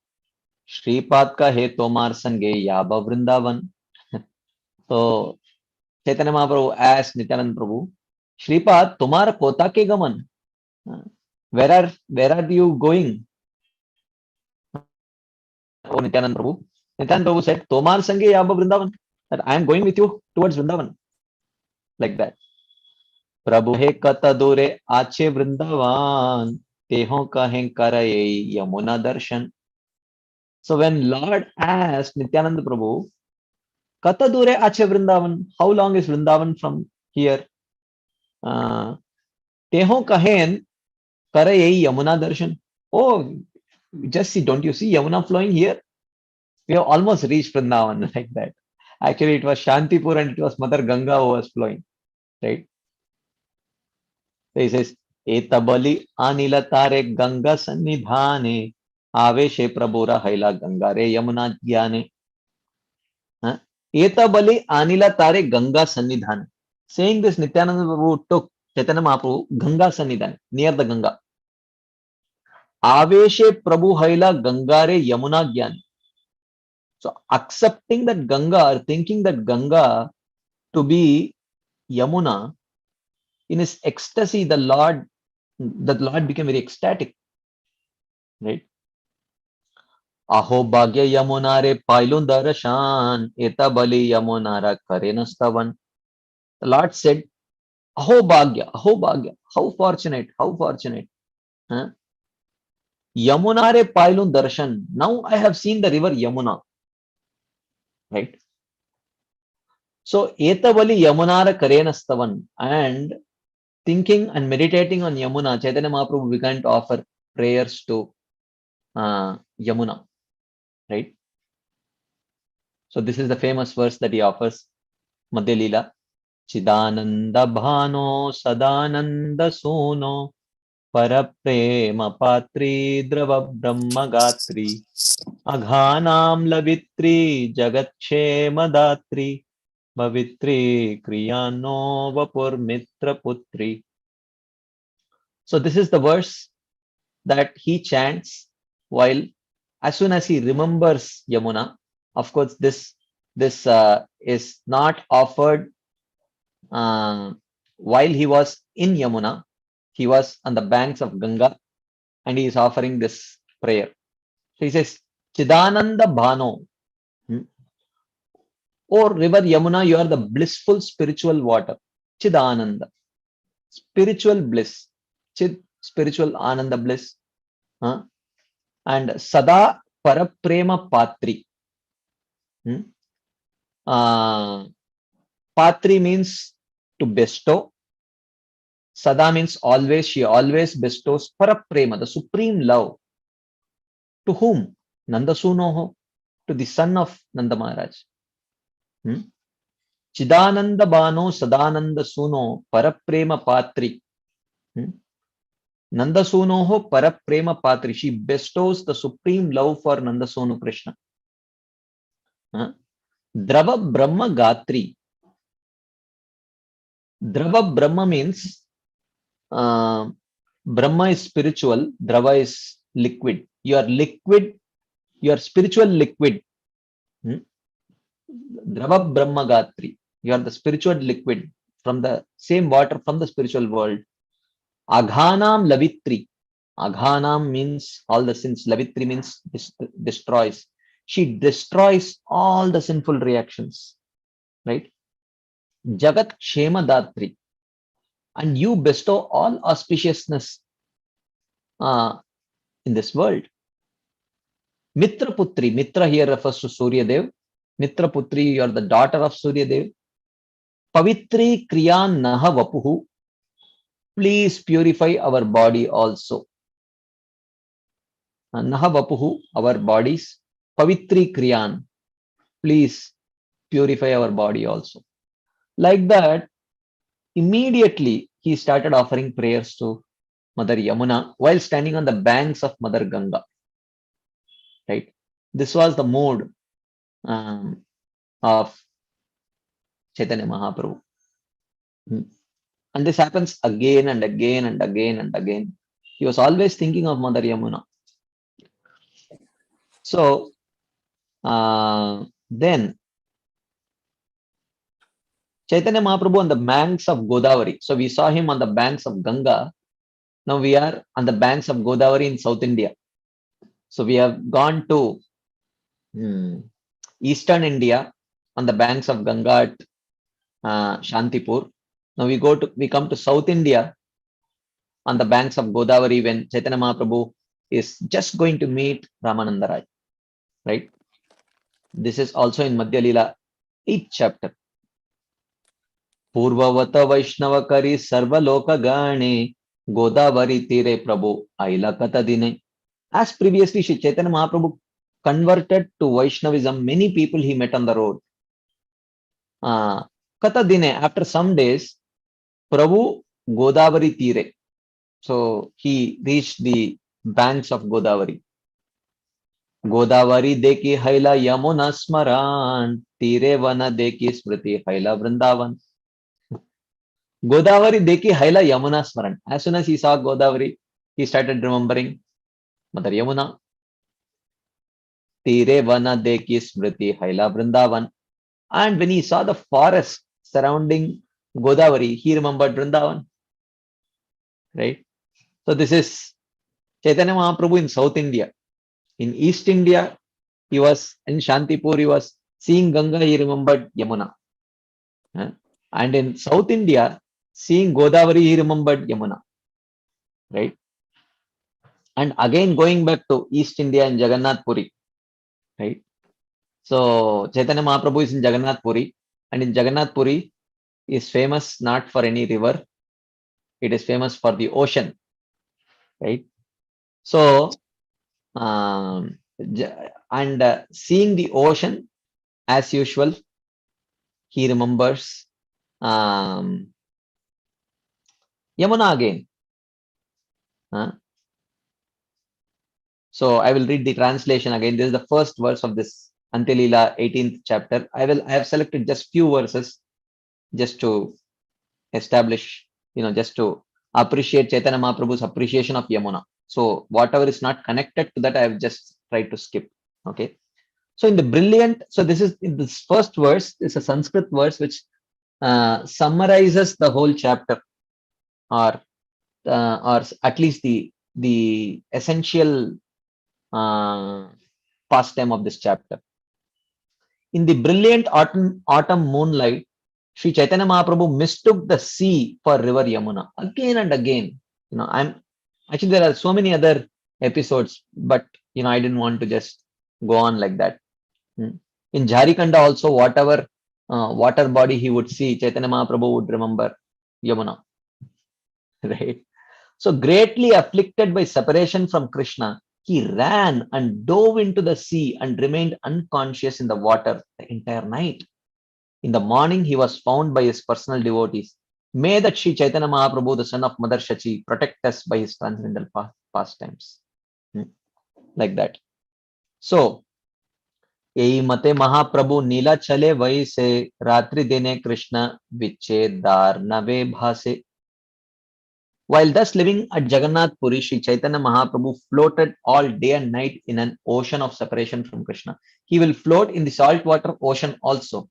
Shripad kahe tomar sange yaba Vrindavan. So Chaitanya Mahaprabhu asked Nityananda Prabhu, Shripad, tomar kota ke gaman? Where are you going? Oh, Nityananda Prabhu. Nityananda Prabhu said, tomar sange yaba Vrindavan. That I am going with you towards Vrindavan. Like that. Prabhu he kata dure ache Vrindavan, teho kahen karaye Yamuna darshan. So when Lord asked Nityananda Prabhu, kata dure ache Vrindavan, how long is Vrindavan from here? Teho kahen karaye Yamuna darshan. Oh, just see, don't you see Yamuna flowing here? We have almost reached Vrindavan, like that. Actually, it was Shantipur and it was Mother Ganga who was flowing, right? So he says, Etabali anila tare Ganga sannidhane, aveshe prabhura haila Ganga re Yamuna jnane. Etabali anila tare Ganga sannidhane. Saying this, Nityananda Prabhu took Chaitanya Mahaprabhu Ganga sannidhane, near the Ganga. Aveshe prabhu haila Ganga re Yamuna jnane. So accepting that Ganga or thinking that Ganga to be Yamuna, in his ecstasy, the Lord became very ecstatic, right? Aho bhagya yamunare pailun darashan, eta bali yamunara karenastavan. The Lord said, Aho bhagya, how fortunate, how fortunate. Yamunare pailun darshan. Now I have seen the river Yamuna, right? So eta bali yamunara karenastavan, and thinking and meditating on Yamuna, Chaitanya Mahaprabhu began to offer prayers to Yamuna, right? So this is the famous verse that he offers, Madhya Leela. Chidananda bhano sadananda suno paraprema patri drava brahma gatri aghanam lavitri jagatshema datri bhavitri kriyano vapur mitra putri. So this is the verse that he chants while, as soon as he remembers Yamuna. Of course, this is not offered while he was in Yamuna. He was on the banks of Ganga and he is offering this prayer. So he says, Chidananda Bhano. Oh river Yamuna, you are the blissful spiritual water. Chidananda. Spiritual bliss. Chid, spiritual Ananda bliss. And Sada Paraprema Patri. Patri means to bestow. Sada means always, she always bestows Paraprema, the supreme love. To whom? Nanda Sunoho, to the son of Nanda Maharaj. Chidananda Bano Sadananda Suno Paraprema Patri. Nanda Sunoho Paraprema Patri. She bestows the supreme love for Nanda Sunu Krishna. Drava Brahma Gatri. Drava Brahma means Brahma is spiritual, Drava is liquid. You are liquid, you are spiritual liquid. Drava Brahma Gatri. You are the spiritual liquid from the same water from the spiritual world. Aghanam Lavitri. Aghanam means all the sins. Lavitri means destroys. She destroys all the sinful reactions. Right? Jagat Kshema Datri. And you bestow all auspiciousness in this world. Mitra Putri. Mitra here refers to Surya Dev. Mitra Putri, you are the daughter of Surya Dev. Pavitri Kriyan Naha Vapuhu. Please purify our body also. Naha Vapuhu, our bodies. Pavitri Kriyan. Please purify our body also. Like that, immediately he started offering prayers to Mother Yamuna while standing on the banks of Mother Ganga. Right? This was the mood of Chaitanya Mahaprabhu. And this happens again and again and again and again. He was always thinking of Mother Yamuna. So, then Chaitanya Mahaprabhu on the banks of Godavari. So we saw him on the banks of Ganga. Now we are on the banks of Godavari in South India. So we have gone to Eastern India on the banks of Ganga at Shantipur. Now we come to South India on the banks of Godavari when Chaitanya Mahaprabhu is just going to meet Ramananda Rai. Right? This is also in Madhya Lila 8th chapter. Purvavata Vaishnava Kari Sarva Loka Gane Godavari Tire Prabhu Aila Kata Dine. As previously, Shri Chaitanya Mahaprabhu converted to Vaishnavism many people he met on the road. Kata Dine, after some days, Prabhu Godavari Tire. So he reached the banks of Godavari. Godavari deki haila Yamuna smaran, tire vana deki smriti haila Vrindavan. Godavari deki haila Yamuna smaran. As soon as he saw Godavari, he started remembering Mother Yamuna. Tire vana deki smriti haila Vrindavan. And when he saw the forest surrounding Godavari, he remembered Vrindavan. Right? So this is Chaitanya Mahaprabhu in South India. In East India, he was in Shantipur, he was seeing Ganga, he remembered Yamuna. And in South India, seeing Godavari, he remembered Yamuna. Right? And again going back to East India in Jagannath Puri. Right? So Chaitanya Mahaprabhu is in Jagannath Puri, and in Jagannath Puri is famous not for any river, it is famous for the ocean. Right? So and seeing the ocean, as usual, he remembers Yamuna again. So I will read the translation again. This is the first verse of this Antya Leela 18th chapter. I have selected just few verses just to establish, just to appreciate Chaitanya Mahaprabhu's appreciation of Yamuna. So whatever is not connected to that, I have just tried to skip. Okay. So in the brilliant, so this is in this first verse is a Sanskrit verse which summarizes the whole chapter, or at least the essential pastime of this chapter. In the brilliant autumn moonlight, Sri Chaitanya Mahaprabhu mistook the sea for river Yamuna again and again. Actually there are so many other episodes, but I didn't want to just go on like that. In Jharikanda also, whatever water body he would see, Chaitanya Mahaprabhu would remember Yamuna. Right? So greatly afflicted by separation from Krishna, he ran and dove into the sea and remained unconscious in the water the entire night. In the morning, he was found by his personal devotees. May that Sri Chaitanya Mahaprabhu, the son of Mother Shachi, protect us by his transcendental pastimes. Like that. So, Ei mate Mahaprabhu Nila chale vai se ratri dine Krishna vichedar nave bhase. While thus living at Jagannath Puri, Sri Chaitanya Mahaprabhu floated all day and night in an ocean of separation from Krishna. He will float in the saltwater ocean also.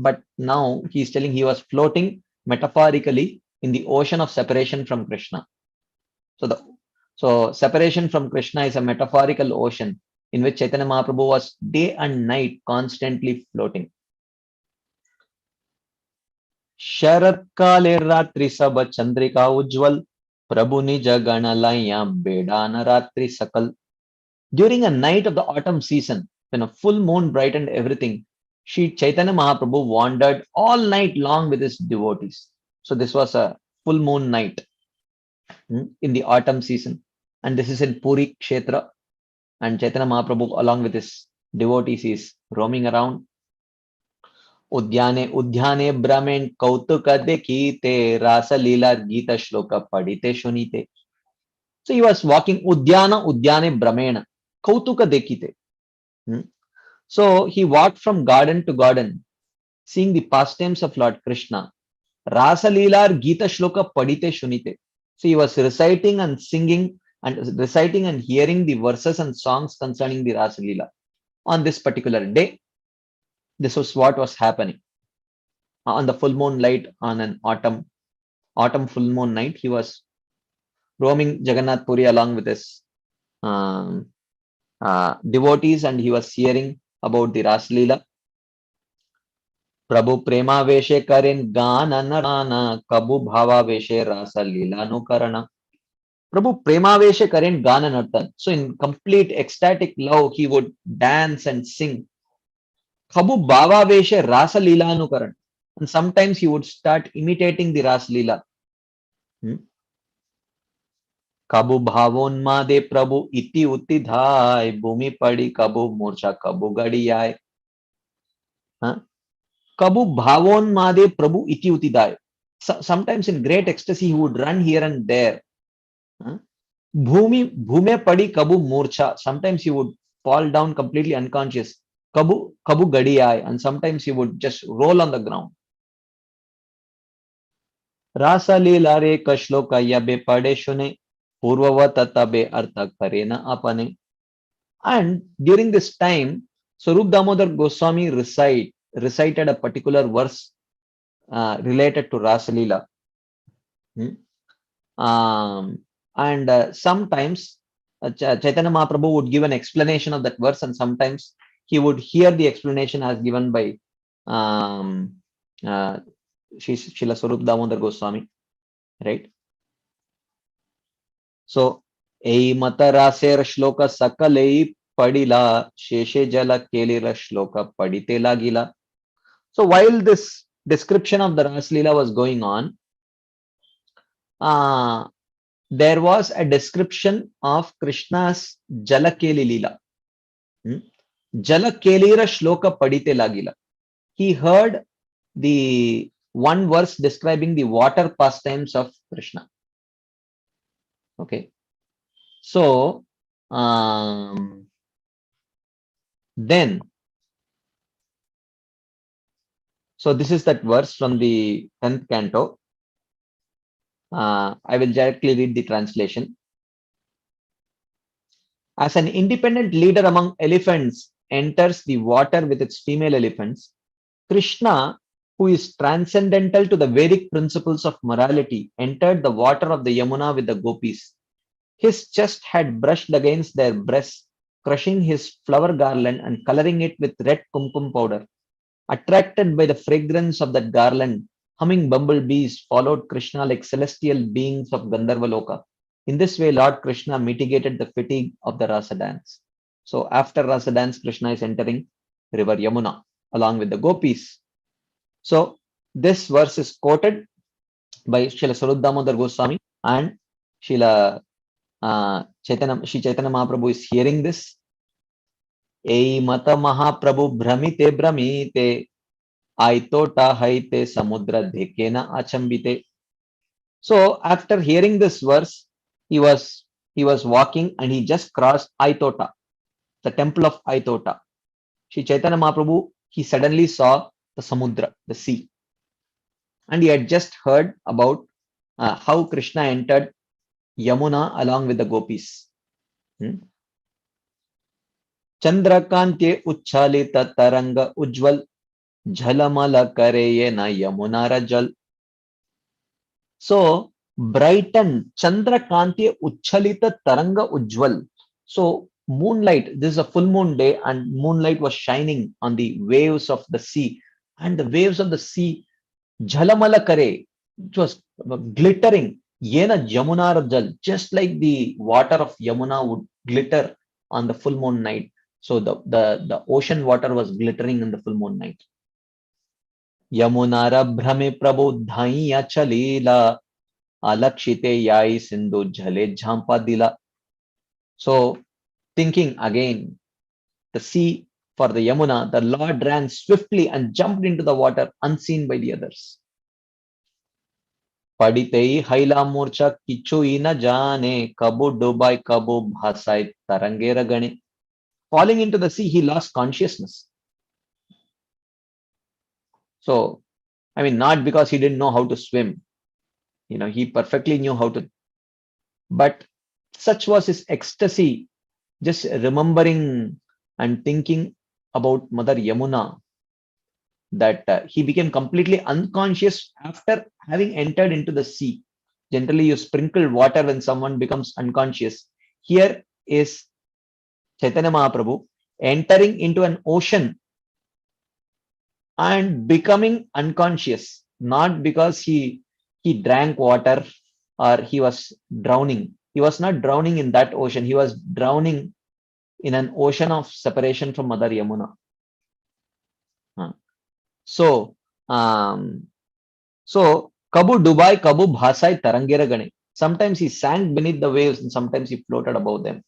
But now he is telling he was floating metaphorically in the ocean of separation from Krishna. So separation from Krishna is a metaphorical ocean in which Chaitanya Mahaprabhu was day and night constantly floating. शरत काले रात्रि सब चंद्रिका उज्जवल प्रभु निज गण लैया बेडान रात्रि सकल. During a night of the autumn season, when a full moon brightened everything, Sri Chaitanya Mahaprabhu wandered all night long with his devotees. So this was a full moon night in the autumn season, and this is in Puri Kshetra, and Chaitanya Mahaprabhu along with his devotees is roaming around. उद्याने उद्याने ब्रह्मेण कौतुक देखीते रास लीला गीत श्लोक पढ़िते सुनीते. So he was walking udyana udyane brahmena kautuka dekite. So he walked from garden to garden, seeing the pastimes of Lord Krishna. Rasa Leela Gita Shloka Padite Shunite. So he was reciting and singing and reciting and hearing the verses and songs concerning the Rasa Leela. On this particular day, this was what was happening. On the full moon night, on an autumn full moon night, he was roaming Jagannath Puri along with his devotees, and he was hearing about the Rasa Leela. Prabhu prema veshe karen gana narana kabu bhava veshe Rasa Leela no karana. Prabhu prema veshe karen gana nartan. So in complete ecstatic love, he would dance and sing. Kabu bhava veshe Rasa Leela no karana. And sometimes he would start imitating the Rasa Leela. Kabu bhavonmade Prabhu iti uti dhai bhumi padi kabu murcha kabu gadiyai. Kabu bhavonmade Prabhu iti uti dhai. Sometimes in great ecstasy he would run here and there. Bhume padi kabu murcha. Sometimes he would fall down completely unconscious. Kabu gadiyai. And sometimes he would just roll on the ground. Rasa Leela re kashloka yabe pade shune. Purvavata artha karena apane. And during this time, Swarup Damodar Goswami recited a particular verse related to Rasa Leela. And sometimes Chaitanya Mahaprabhu would give an explanation of that verse, and sometimes he would hear the explanation as given by Srila Swarup Damodar Goswami, right? So, ei mata raser shloka sakalei padila sheshe jala kelira shloka padite lagila. So while this description of the Rasa Leela was going on, there was a description of Krishna's Jalakeli Leela. Jalakelira shloka padite lagila. He heard the one verse describing the water pastimes of Krishna. Okay. So, then, so this is that verse from the 10th canto. I will directly read the translation. As an independent leader among elephants enters the water with its female elephants, Krishna, who is transcendental to the Vedic principles of morality, entered the water of the Yamuna with the gopis. His chest had brushed against their breasts, crushing his flower garland and coloring it with red kumkum powder. Attracted by the fragrance of that garland, humming bumblebees followed Krishna like celestial beings of Gandharvaloka. In this way, Lord Krishna mitigated the fatigue of the Rasa dance. So after Rasa dance, Krishna is entering river Yamuna along with the gopis. So this verse is quoted by Srila Swarup Damodar Goswami, and Srila Shri Chaitanya Mahaprabhu is hearing this. Ei mata Mahaprabhu bhramite bhramite aitota haite samudra dekena achambite. So after hearing this verse, he was walking and he just crossed Aitota, the temple of Aitota. Sri Chaitanya Mahaprabhu, he suddenly saw the samudra, the sea. and he had just heard about how Krishna entered Yamuna along with the gopis. Chandrakante uchchalita taranga ujjwal jhalamala kare na Yamunara jal. So brighten Chandrakanti uchchalita taranga ujjwal. So moonlight, this is a full moon day, and moonlight was shining on the waves of the sea, and the waves of the sea jhalamala kare, it was glittering. Yena Yamunara jal, just like the water of Yamuna would glitter on the full moon night. So the ocean water was glittering in the full moon night. Yamunara bhrame prabodhaiya chalila alakshite yai sindhu jhale jhampa dila. So thinking again, the sea for the Yamuna, the Lord ran swiftly and jumped into the water unseen by the others. Paditei haila morcha kichui na jane kabu dubai kabu bhasai tarangera gane. Falling into the sea, he lost consciousness. So, I mean, not because he didn't know how to swim. You know, he perfectly knew how to. But such was his ecstasy, just remembering and thinking about Mother Yamuna, that he became completely unconscious after having entered into the sea. Generally, you sprinkle water when someone becomes unconscious. Here is Chaitanya Mahaprabhu entering into an ocean and becoming unconscious, not because he drank water or he was drowning. He was not drowning in that ocean. He was drowning in an ocean of separation from Mother Yamuna. So Kabu Dubai, Kabu Bhasai Tarangera Gane. Sometimes he sank beneath the waves and sometimes he floated above them.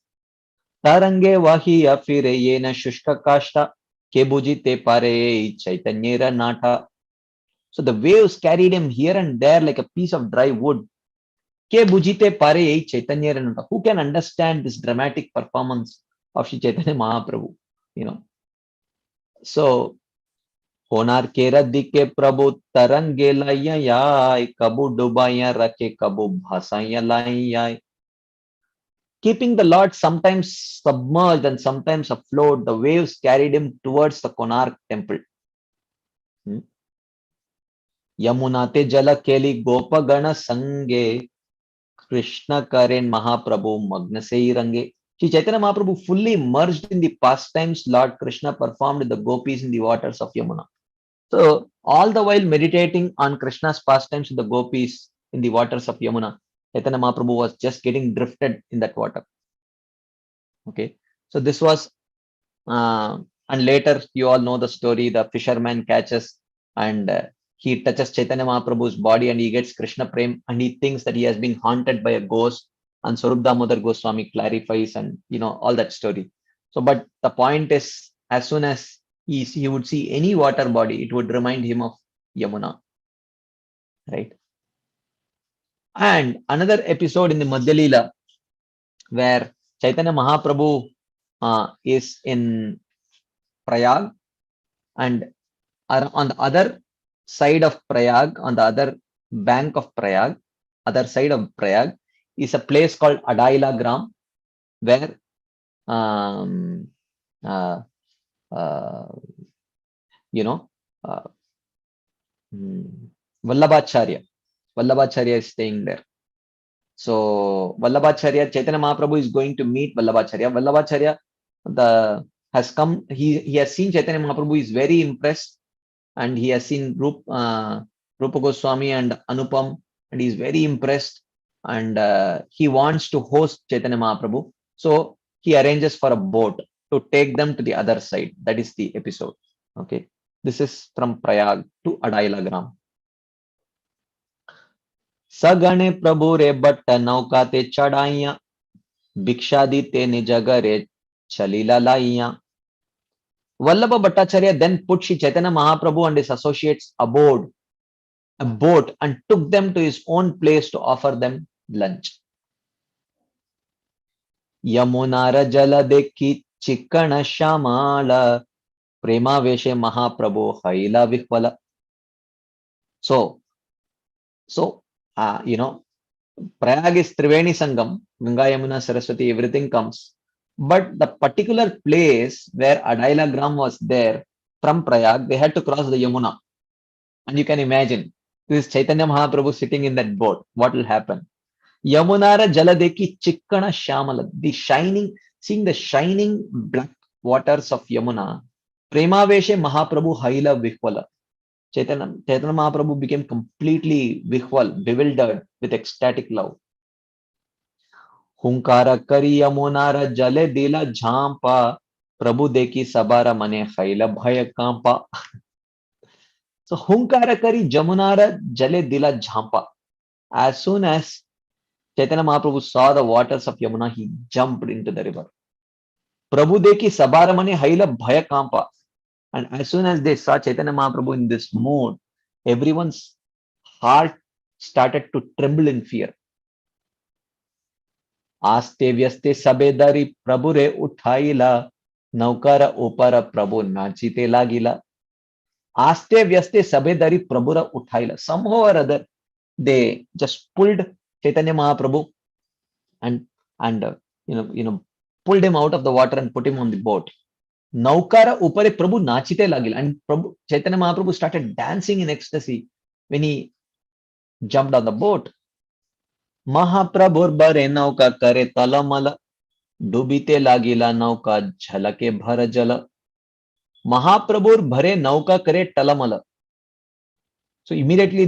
Tarange Vahiya Fire Yena Shushka Kashta Kebuji Te Pare Chaitanyera Nata. So the waves carried him here and there like a piece of dry wood. Kebuji Te Pare Chaitanyera Nata. Who can understand this dramatic performance of Shri Chaitanya Mahaprabhu? You know. So होनार केरा दिके प्रभु तरंगे लाइया याय कबू डुबाइया रखे कबू भासाइया लाइया. Keeping the Lord sometimes submerged and sometimes afloat, the waves carried him towards the Konark temple. Yamunate jala keli gopagana sange Krishna karen Mahaprabhu magna sei range. Shri Chaitanya Mahaprabhu fully immersed in the pastimes Lord Krishna performed with the gopis in the waters of Yamuna. So all the while meditating on Krishna's pastimes with the gopis in the waters of Yamuna, Chaitanya Mahaprabhu was just getting drifted in that water. Okay, so this was, and later you all know the story. The fisherman catches and he touches Chaitanya Mahaprabhu's body and he gets Krishna Prem and he thinks that he has been haunted by a ghost. And Swarup Damodar Goswami clarifies and all that story. So, but the point is, as soon as he would see any water body, it would remind him of Yamuna, right? And another episode in the Madhya Leela where Chaitanya Mahaprabhu is in Prayag, and on the other side of Prayag, on the other bank of Prayag, other side of Prayag, is a place called Adaila Gram, where Vallabhacharya is staying there. So Vallabhacharya, Chaitanya Mahaprabhu is going to meet Vallabhacharya. Vallabhacharya has come, he has seen Chaitanya Mahaprabhu, is very impressed, and he has seen Rupa Goswami and Anupam, and he is very impressed, and he wants to host Chaitanya Mahaprabhu. So he arranges for a boat to take them to the other side. That is the episode. Okay, this is from Prayag to Adaila Gram. सगणे प्रभु रे but नौका ते चढ़ाइया भिक्षा दी ते निजगरे चलीला लाइया. Vallabha Bhattacharya then put Shri Chaitanya Mahaprabhu and his associates aboard a boat and took them to his own place to offer them lunch. Yamunara jala dekhi chikkana shamala prema veshe Mahaprabhu haila vihvala. So So, Prayag is Triveni Sangam, Ganga, Yamuna, Saraswati, everything comes. But the particular place where Adaila Gram was there, from Prayag, they had to cross the Yamuna. And you can imagine, this is Chaitanya Mahaprabhu sitting in that boat. What will happen? Yamunara Jaladeki Chikkana Shamala, the shining, seeing the shining black waters of Yamuna. Premaveshe Mahaprabhu Haila Vihvala. Chaitanya Mahaprabhu became completely vihwal, bewildered with ecstatic love. Hunkara kari yamunara jale dila jhampa, Prabhu deki sabara mane khaila bhaya kampa. So Hunkara kari jamunara jale dila jhampa. As soon as Chaitanya Mahaprabhu saw the waters of Yamuna, he jumped into the river. Prabhu deki sabara mane haila bhaya kampa. And as soon as they saw Chaitanya Mahaprabhu in this mood, everyone's heart started to tremble in fear. आस्ते व्यस्ते सबेदारी प्रभु रे उठाइला नौकर ऊपर प्रभु नाचिते लागिला. Aste Vyaste Sabedari Prabhura Uthaila. Somehow or other, they just pulled Chaitanya Mahaprabhu and pulled him out of the water and put him on the boat. Naukara Upare Prabhu Nachite Lagil. And Prabhu, Chaitanya Mahaprabhu started dancing in ecstasy when he jumped on the boat. Mahaprabhur bare nauka kare talamala. Dubite lagila nauka jhalake bhara jala. Mahaprabhur bhare nauka kare talamala. So immediately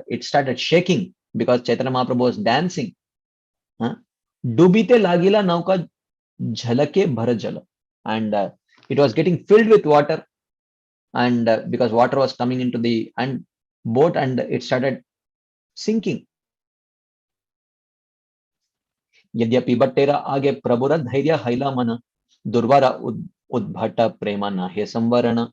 it started shaking because Chaitanya Mahaprabhu was dancing. Dubite lagila nauka jhalake bhara jala. And it was getting filled with water. And because water was coming into the boat and it started sinking. Yadyapi Bhattera Age Prabhura Dhairya Haila Mana Durvara Udbhata Prema Nahe Samvarana.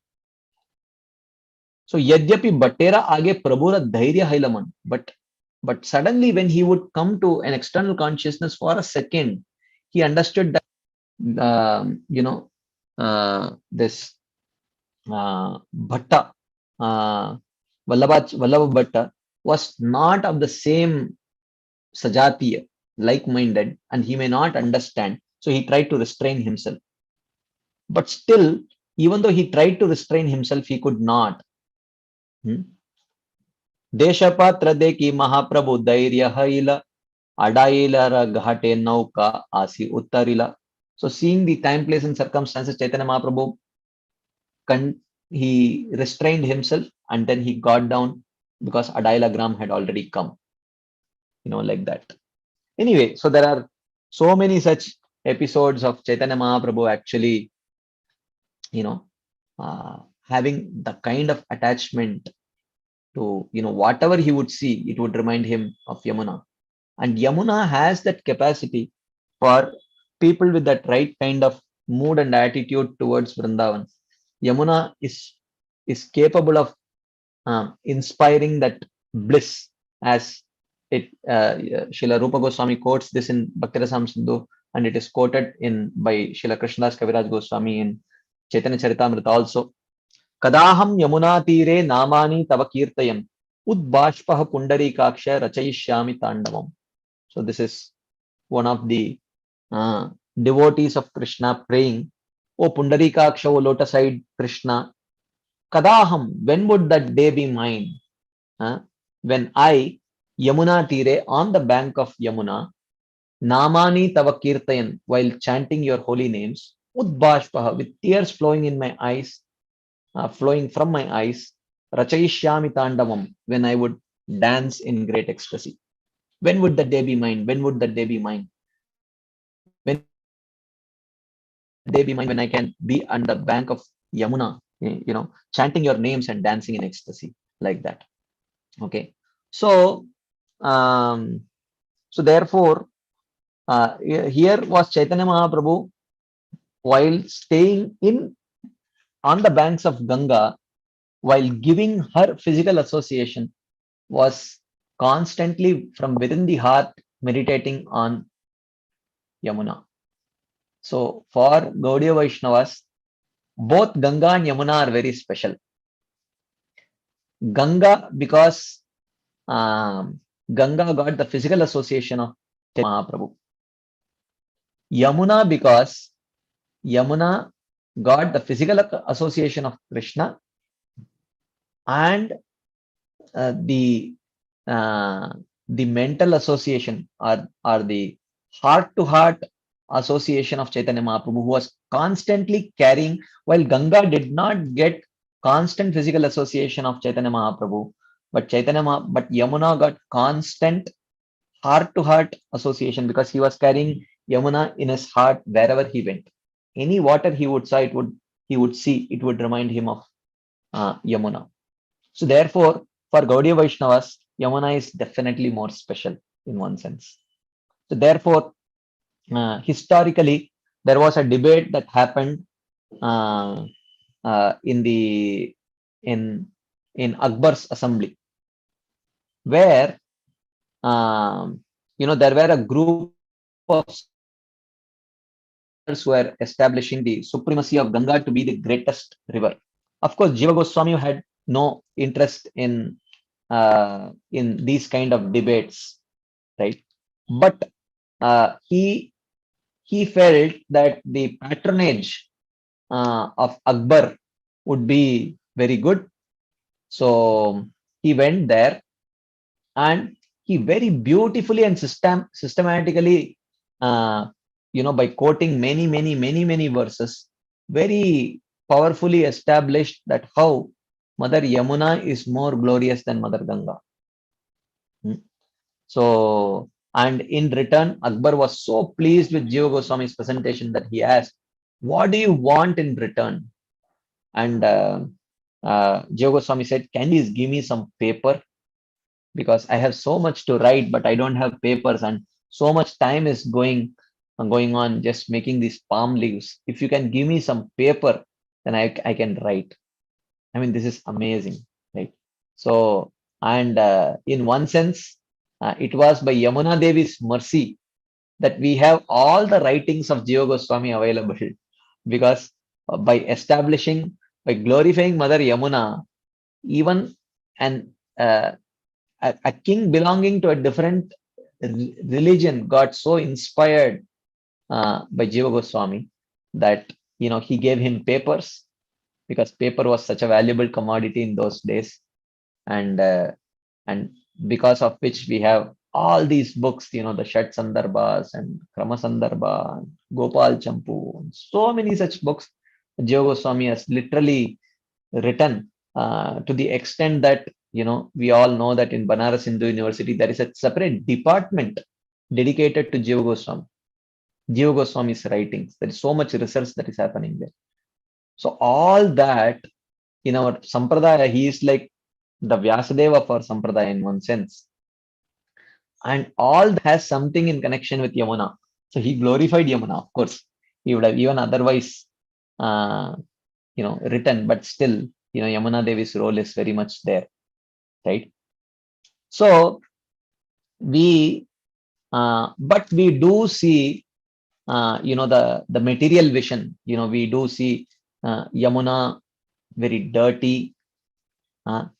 So Yadyapi Bhattera Age Prabhura Dhairya Haila Mana. But suddenly when he would come to an external consciousness for a second, he understood that this Bhatta, Vallabha Bhatta was not of the same Sajatiya, like-minded, and he may not understand. So he tried to restrain himself. But still, even though he tried to restrain himself, he could not. Deshapatra deki Mahaprabhu Dairya Haila Adailara Ghate Nauka Asi Uttarila. So seeing the time, place, and circumstances, Chaitanya Mahaprabhu he restrained himself and then he got down because Adaila Gram had already come. Like that. Anyway, so there are so many such episodes of Chaitanya Mahaprabhu actually, having the kind of attachment to, whatever he would see, it would remind him of Yamuna. And Yamuna has that capacity for people with that right kind of mood and attitude towards Vrindavan. Yamuna is capable of inspiring that bliss, as it Srila Rupa Goswami quotes this in Bhakti-rasam Sindhu, and it is quoted by Srila Krishnadas Kaviraj Goswami in Chaitanya Charitamrita also. Kadaham Yamuna Tire Namani Tava Kirtayam Udbashpah Pundarikaksha Rachayishyami Tandavam. So this is one of the devotees of Krishna praying, O Pundarikaksha, O lotus-eyed Krishna, Kadaham, when would that day be mine? When I, Yamuna Tire, on the bank of Yamuna, Namani Tava Kirtayan, while chanting your holy names, Udbashpaha, with tears flowing in my eyes, flowing from my eyes, Rachayishyami Tandavam, when I would dance in great ecstasy. When would that day be mine? When would that day be mine? When day be mine when I can be on the bank of Yamuna, chanting your names and dancing in ecstasy like that. Okay. So, therefore, here was Chaitanya Mahaprabhu while staying on the banks of Ganga, while giving her physical association, was constantly from within the heart meditating on Yamuna. So for Gaudiya Vaishnavas, both Ganga and Yamuna are very special. Ganga, because Ganga got the physical association of Mahaprabhu. Yamuna, because Yamuna got the physical association of Krishna, and the mental association, or the heart-to-heart association of Chaitanya Mahaprabhu, who was constantly carrying, while Ganga did not get constant physical association of Chaitanya Mahaprabhu, but Yamuna got constant heart-to-heart association, because he was carrying Yamuna in his heart wherever he went. Any water he would see, it would remind him of Yamuna. So therefore, for Gaudiya Vaishnavas, Yamuna is definitely more special in one sense. So therefore, historically, there was a debate that happened in Akbar's assembly, where there were a group of who were establishing the supremacy of Ganga to be the greatest river. Of course, Jiva Goswami had no interest in these kind of debates, right? But he felt that the patronage of Akbar would be very good. So he went there, and he very beautifully and systematically, by quoting many verses, very powerfully established that how Mother Yamuna is more glorious than Mother Ganga. So, and in return, Akbar was so pleased with Jiva Goswami's presentation that he asked, "What do you want in return?" And Jiva Goswami said, "Can you give me some paper? Because I have so much to write, but I don't have papers, and so much time is going on just making these palm leaves. If you can give me some paper, then I can write." I mean, this is amazing, right? So, and in one sense, it was by Yamuna Devi's mercy that we have all the writings of Jiva Goswami available, because by glorifying Mother Yamuna, even a king belonging to a different religion got so inspired by Jiva Goswami that he gave him papers, because paper was such a valuable commodity in those days, and because of which we have all these books, the Shat Sandarbhas and Krama Sandarbha, and Gopal Champu, and so many such books Jiva Goswami has literally written, to the extent that we all know that in Banaras Hindu University there is a separate department dedicated to Jiva Goswami's writings. There is so much research that is happening there. So all that in our Sampradaya, he is like the Vyasadeva for Sampradaya in one sense. And all that has something in connection with Yamuna. So he glorified Yamuna, of course. He would have even otherwise, written, but still, Yamuna Devi's role is very much there, right? So but we do see, the material vision. We do see Yamuna very dirty, and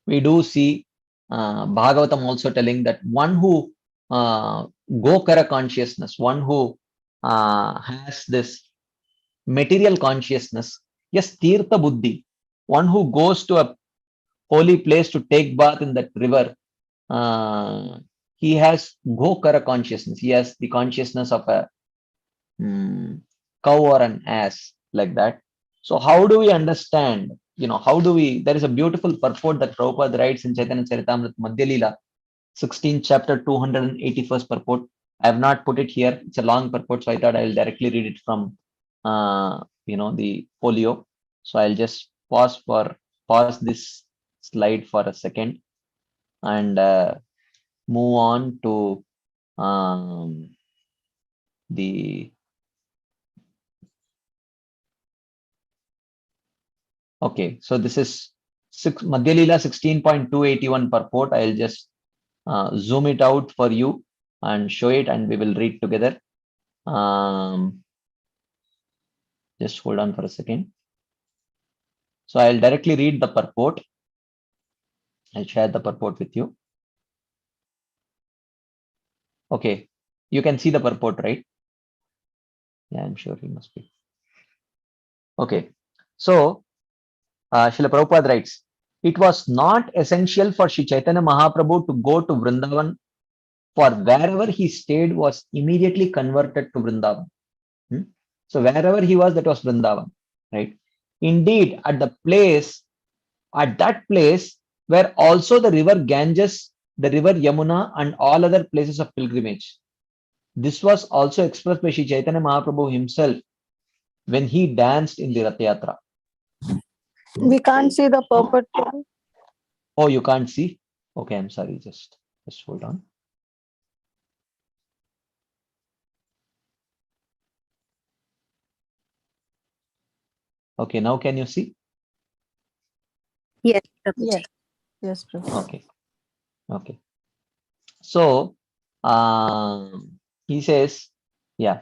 we do see Bhagavatam also telling that one who Gokara consciousness, one who has this material consciousness, yes, Tirtha Buddhi, one who goes to a holy place to take bath in that river, he has Gokara consciousness. He has the consciousness of a cow or an ass, like that. So how do we understand? There is a beautiful purport that Prabhupada writes in Chaitanya Charitamrita Madhya Leela, 16th chapter, 281st purport. I have not put it here. It's a long purport, so I thought I will directly read it from the folio. So I'll just pause this slide for a second and move on to the okay. So this is Madhya Leela 16.281 purport. I'll just zoom it out for you and show it, and we will read together. Just hold on for a second. So I'll directly read the purport. I'll share the purport with you. Okay, you can see the purport, right? Yeah, I'm sure you must be. Okay, so Srila Prabhupada writes, it was not essential for Sri Chaitanya Mahaprabhu to go to Vrindavan, for wherever he stayed was immediately converted to Vrindavan. So wherever he was, that was Vrindavan, right? Indeed, at that place were also the river Ganges, the river Yamuna, and all other places of pilgrimage. This was also expressed by Sri Chaitanya Mahaprabhu himself when he danced in the Rath Yatra. We can't see the purport. Oh, you can't see? Okay, I'm sorry. Just hold on. Okay, now can you see? Yes, Yes. Yes, Prabhu. Okay. Okay. So he says, yeah.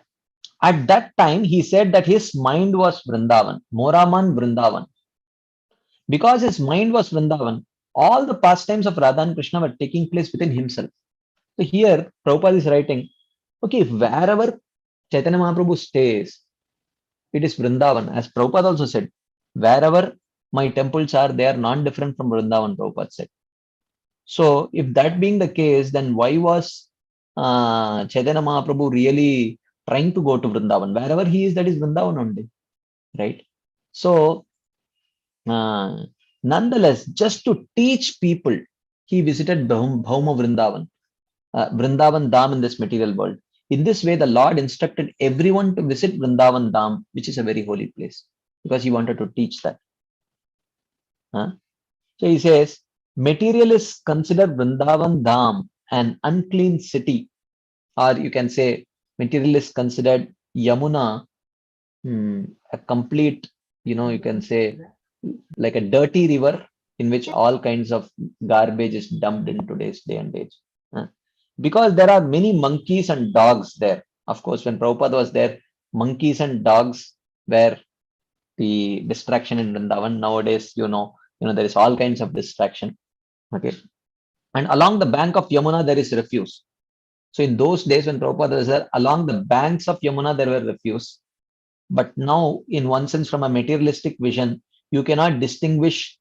At that time, he said that his mind was Vrindavan, Moraman Vrindavan. Because his mind was Vrindavan, all the pastimes of Radha and Krishna were taking place within himself. So here, Prabhupada is writing, okay, if wherever Chaitanya Mahaprabhu stays, it is Vrindavan. As Prabhupada also said, wherever my temples are, they are non-different from Vrindavan, Prabhupada said. So if that being the case, then why was Chaitanya Mahaprabhu really trying to go to Vrindavan? Wherever he is, that is Vrindavan only, right? So nonetheless, just to teach people, he visited Bhauma Vrindavan, Vrindavan Dham in this material world. In this way, the Lord instructed everyone to visit Vrindavan Dham, which is a very holy place, because he wanted to teach that. So he says, materialists consider Vrindavan Dham an unclean city, or you can say materialists considered Yamuna a complete, you can say like a dirty river in which all kinds of garbage is dumped in today's day and age. Because there are many monkeys and dogs there. Of course, when Prabhupada was there, monkeys and dogs were the distraction in Vrindavan. Nowadays, there is all kinds of distraction. Okay. And along the bank of Yamuna, there is refuse. So in those days when Prabhupada was there, along the banks of Yamuna, there were refuse. But now, in one sense, from a materialistic vision, you cannot distinguish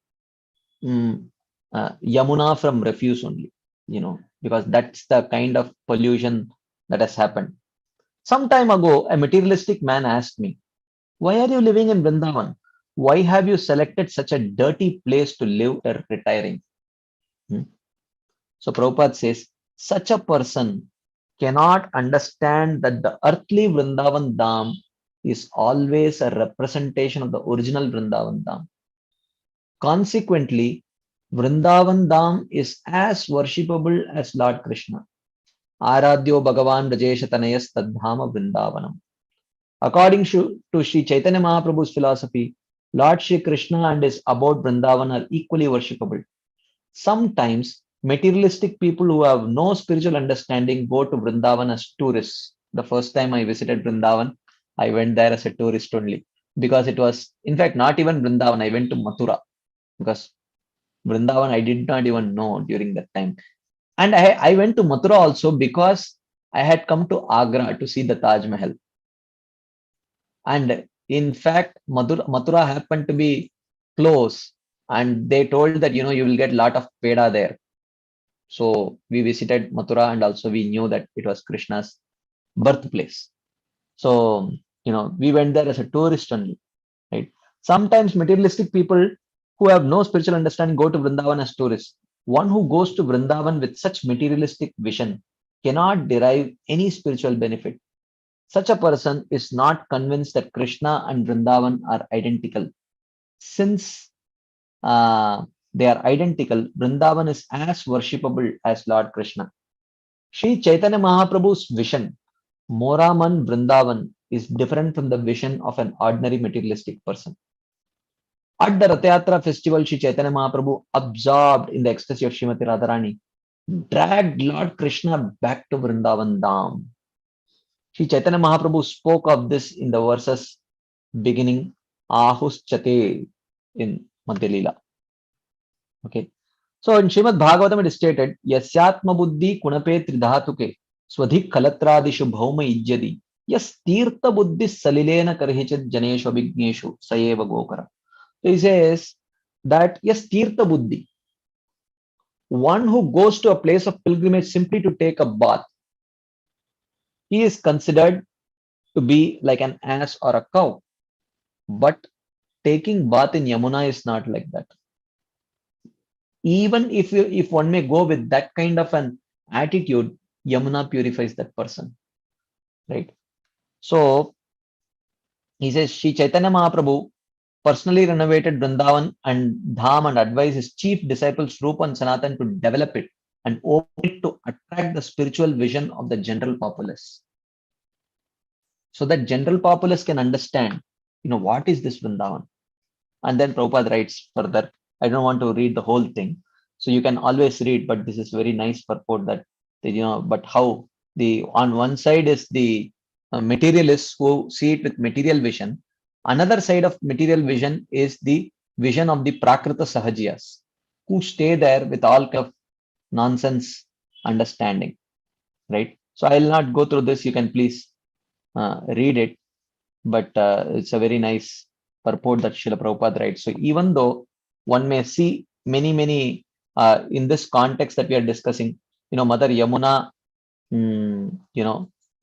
Yamuna from refuse only, because that's the kind of pollution that has happened. Some time ago, a materialistic man asked me, why are you living in Vrindavan? Why have you selected such a dirty place to live or retiring? So Prabhupada says, such a person cannot understand that the earthly Vrindavan Dham is always a representation of the original Vrindavan Dham. Consequently, Vrindavan Dham is as worshipable as Lord Krishna. Aradhyo Bhagavan Rajesha Tanayas Tadhama Vrindavanam. According to Sri Chaitanya Mahaprabhu's philosophy, Lord Sri Krishna and his abode Vrindavan are equally worshipable. Sometimes materialistic people who have no spiritual understanding go to Vrindavan as tourists. The first time I visited Vrindavan, I went there as a tourist only, because it was, in fact, not even Vrindavan. I went to Mathura, because Vrindavan I did not even know during that time. And I went to Mathura also because I had come to Agra to see the Taj Mahal. And in fact, Mathura happened to be close, and they told that, you will get a lot of peda there. So we visited Mathura, and also we knew that it was Krishna's birthplace. So, we went there as a tourist only, right? Sometimes materialistic people who have no spiritual understanding go to Vrindavan as tourists. One who goes to Vrindavan with such materialistic vision cannot derive any spiritual benefit. Such a person is not convinced that Krishna and Vrindavan are identical. Since they are identical, Vrindavan is as worshipable as Lord Krishna. Sri Chaitanya Mahaprabhu's vision, Moraman Vrindavan, is different from the vision of an ordinary materialistic person. At the Rath Yatra festival, Sri Chaitanya Mahaprabhu, absorbed in the ecstasy of Srimati Radharani, dragged Lord Krishna back to Vrindavan Dham. Sri Chaitanya Mahaprabhu spoke of this in the verses beginning Ahus Chate in Madhya Leela. Okay. So in Srimad Bhagavatam it is stated, Yasyatma buddhi kunape tridhatuke swadhik kalatradishu bhauma ijyadi yas tirtha buddhi salilena karhichit janeshu abhigneshu sayeva gokara. So he says that yes, tirtha buddhi, one who goes to a place of pilgrimage simply to take a bath, he is considered to be like an ass or a cow. But taking bath in Yamuna is not like that. Even if one may go with that kind of an attitude, Yamuna purifies that person, right? So he says, Sri Chaitanya Mahaprabhu personally renovated Vrindavan and Dham and advised his chief disciples Rupa and Sanatan to develop it and open it to attract the spiritual vision of the general populace. So that general populace can understand, what is this Vrindavan? And then Prabhupada writes further. I don't want to read the whole thing. So you can always read, but this is very nice purport that, but how on one side is the materialists who see it with material vision. Another side of material vision is the vision of the Prakrita Sahajiyas, who stay there with all kind of nonsense understanding, right? So I will not go through this. You can please read it, but it's a very nice purport that Srila Prabhupada writes. So even though one may see many in this context that we are discussing, Mother Yamuna,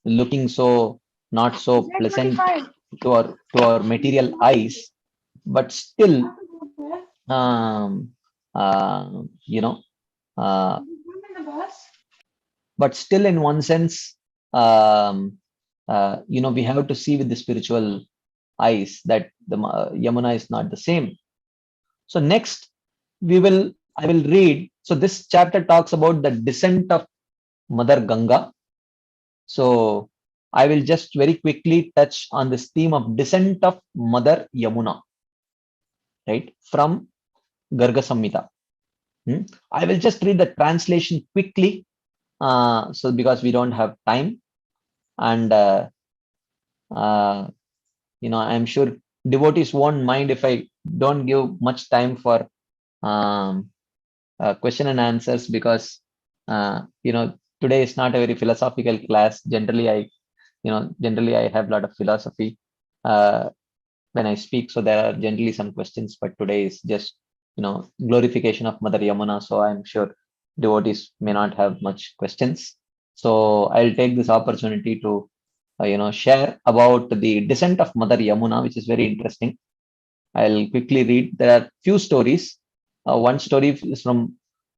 looking so not so pleasant to our material eyes, but still, you know, but still in one sense, we have to see with the spiritual eyes that the Yamuna is not the same. So next I will read. So this chapter talks about the descent of Mother Ganga. So I will just very quickly touch on this theme of descent of Mother Yamuna, right, from Garga Samhita. I will just read the translation quickly, so because we don't have time, and I'm sure devotees won't mind if I don't give much time for question and answers, because today is not a very philosophical class. Generally I have a lot of philosophy when I speak, so there are generally some questions, but today is just glorification of Mother Yamuna, so I'm sure devotees may not have much questions. So I'll take this opportunity to share about the descent of Mother Yamuna, which is very interesting. I'll quickly read. There are few stories. One story is from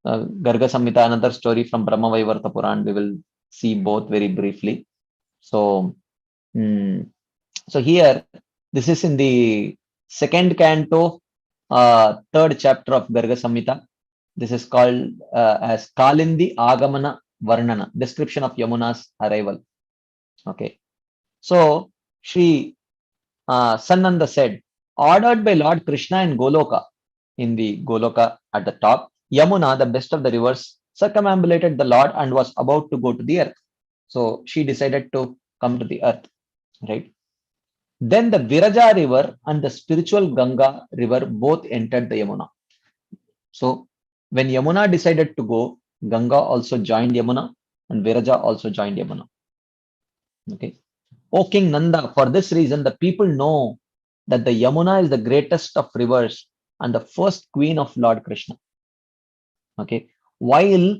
Garga Samhita, another story from Brahma Vaivarta Puran. We will see both very briefly. So, so here, this is in the second canto, third chapter of Garga Samhita. This is called as Kalindi Agamana Varnana, description of Yamuna's arrival. Okay. So, Sri Sananda said, ordered by Lord Krishna in Goloka, in the Goloka at the top, Yamuna, the best of the rivers, circumambulated the Lord and was about to go to the earth. So she decided to come to the earth, right? Then the Viraja river and the spiritual Ganga river both entered the Yamuna. So when Yamuna decided to go, Ganga also joined Yamuna and Viraja also joined Yamuna. Okay. O King Nanda, for this reason, the people know that the Yamuna is the greatest of rivers and the first queen of Lord Krishna. Okay. While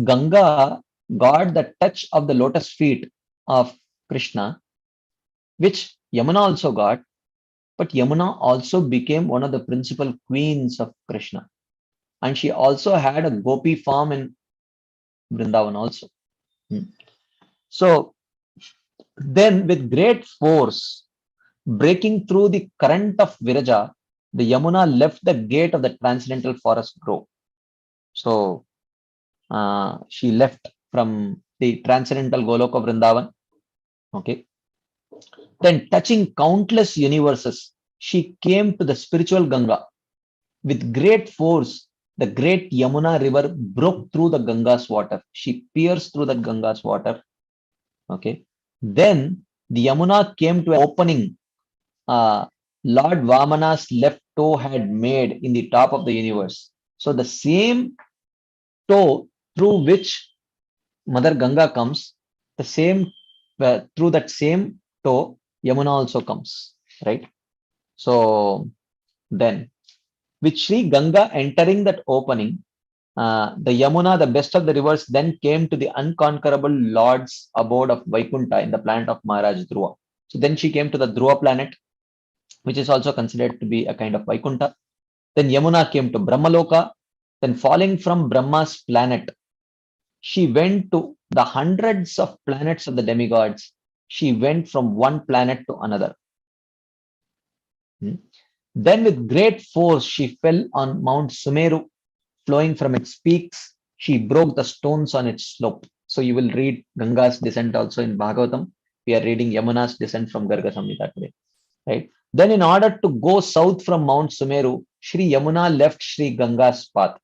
Ganga got the touch of the lotus feet of Krishna, which Yamuna also got, but Yamuna also became one of the principal queens of Krishna. And she also had a gopi form in Vrindavan also. So then with great force, breaking through the current of Viraja, the Yamuna left the gate of the transcendental forest grove. So she left from the transcendental Goloka Vrindavan. Okay. Then touching countless universes, she came to the spiritual Ganga. With great force, the great Yamuna river broke through the Ganga's water. She pierced through the Ganga's water. Okay. Then the Yamuna came to an opening Lord Vamana's left toe had made in the top of the universe. So the same toe through which Mother Ganga comes, the same through that same toe Yamuna also comes, right? So then with Sri Ganga entering that opening, the Yamuna, the best of the rivers, then came to the unconquerable Lord's abode of Vaikunta in the planet of Maharaj Dhruva. So then she came to the Dhruva planet, which is also considered to be a kind of Vaikunta. Then Yamuna came to Brahmaloka. Then falling from Brahma's planet, she went to the hundreds of planets of the demigods. She went from one planet to another. Then with great force, she fell on Mount Sumeru. Flowing from its peaks, she broke the stones on its slope. So you will read Ganga's descent also in Bhagavatam. We are reading Yamuna's descent from Garga Samhita today, right? Then in order to go south from Mount Sumeru, Sri Yamuna left Sri Ganga's path.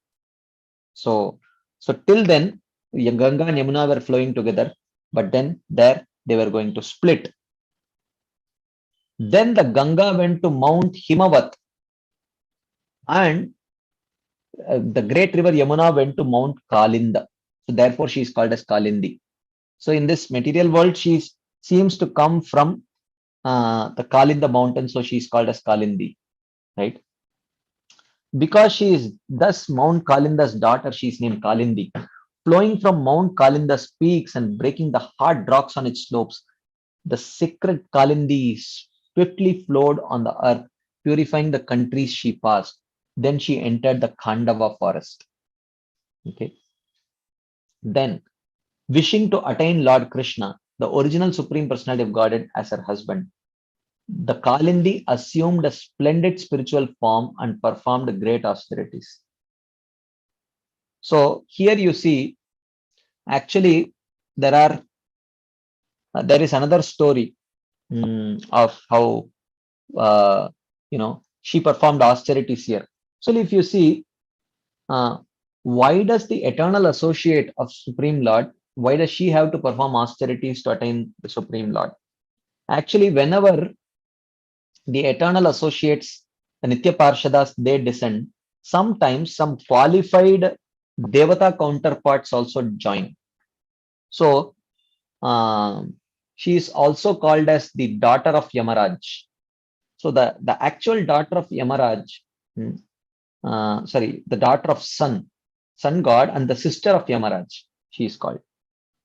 So till then, Ganga and Yamuna were flowing together, but then there they were going to split. Then the Ganga went to Mount Himavat, and the great river Yamuna went to Mount Kalinda. So therefore she is called as Kalindi. So in this material world, she seems to come from the Kalinda mountain, so she is called as Kalindi, right? Because she is thus Mount Kalinda's daughter, she is named Kalindi. Flowing from Mount Kalinda's peaks and breaking the hard rocks on its slopes, the sacred Kalindi swiftly flowed on the earth, purifying the countries she passed. Then she entered the Khandava forest. Okay. Then, wishing to attain Lord Krishna, the original Supreme Personality of Godhead, as her husband, the Kalindi assumed a splendid spiritual form and performed great austerities. So here you see, actually, there is another story of how she performed austerities here. So if you see, why does the eternal associate of Supreme Lord, why does she have to perform austerities to attain the Supreme Lord? Actually, whenever the eternal associates, the Nitya Parshadas, they descend, sometimes some qualified Devata counterparts also join. So she is also called as the daughter of Yamaraj. So the actual daughter of Yamaraj, the daughter of sun god, and the sister of Yamaraj, she is called.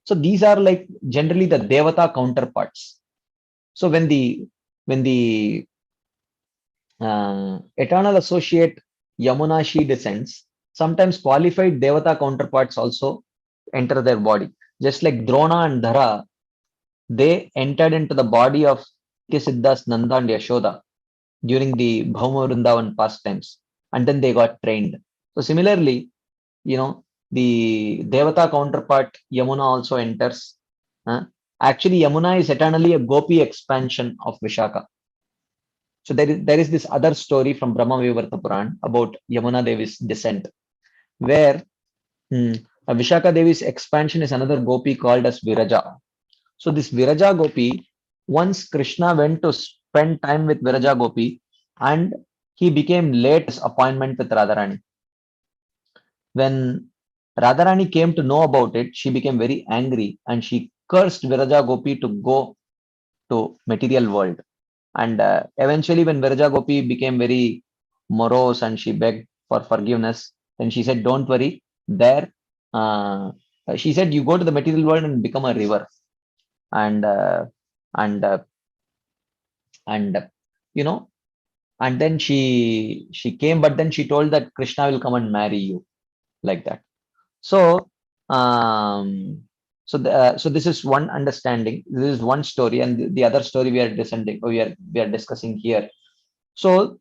So these are like generally the Devata counterparts. So when the eternal associate Yamuna, she descends, sometimes qualified Devata counterparts also enter their body. Just like Drona and Dhara, they entered into the body of Siddhas, Nanda and Yashoda during the Bhauma Vrindavan pastimes, and then they got trained. So similarly, the Devata counterpart Yamuna also enters. Actually, Yamuna is eternally a Gopi expansion of Vishaka. So there is this other story from Brahma Vivarta Puran about Yamuna Devi's descent, where Vishaka Devi's expansion is another Gopi called as Viraja. So this Viraja Gopi, once Krishna went to spend time with Viraja Gopi, and he became late his appointment with Radharani. When Radharani came to know about it, she became very angry and she cursed Viraja Gopi to go to material world. And eventually when Viraja Gopi became very morose and she begged for forgiveness, then she said, don't worry, there, she said, you go to the material world and become a river. And then she came, but then she told that Krishna will come and marry you, like that. So so this is one understanding. This is one story, and the other story we are discussing here. So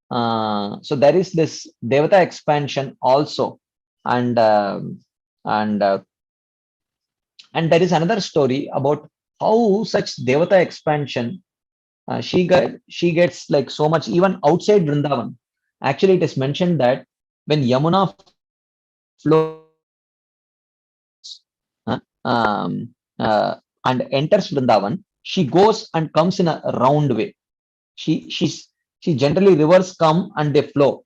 there is this Devata expansion also, and there is another story about how such Devata expansion, she gets like so much even outside Vrindavan. Actually, it is mentioned that when Yamuna flows and enters Vrindavan, she goes and comes in a round way. She generally, rivers come and they flow,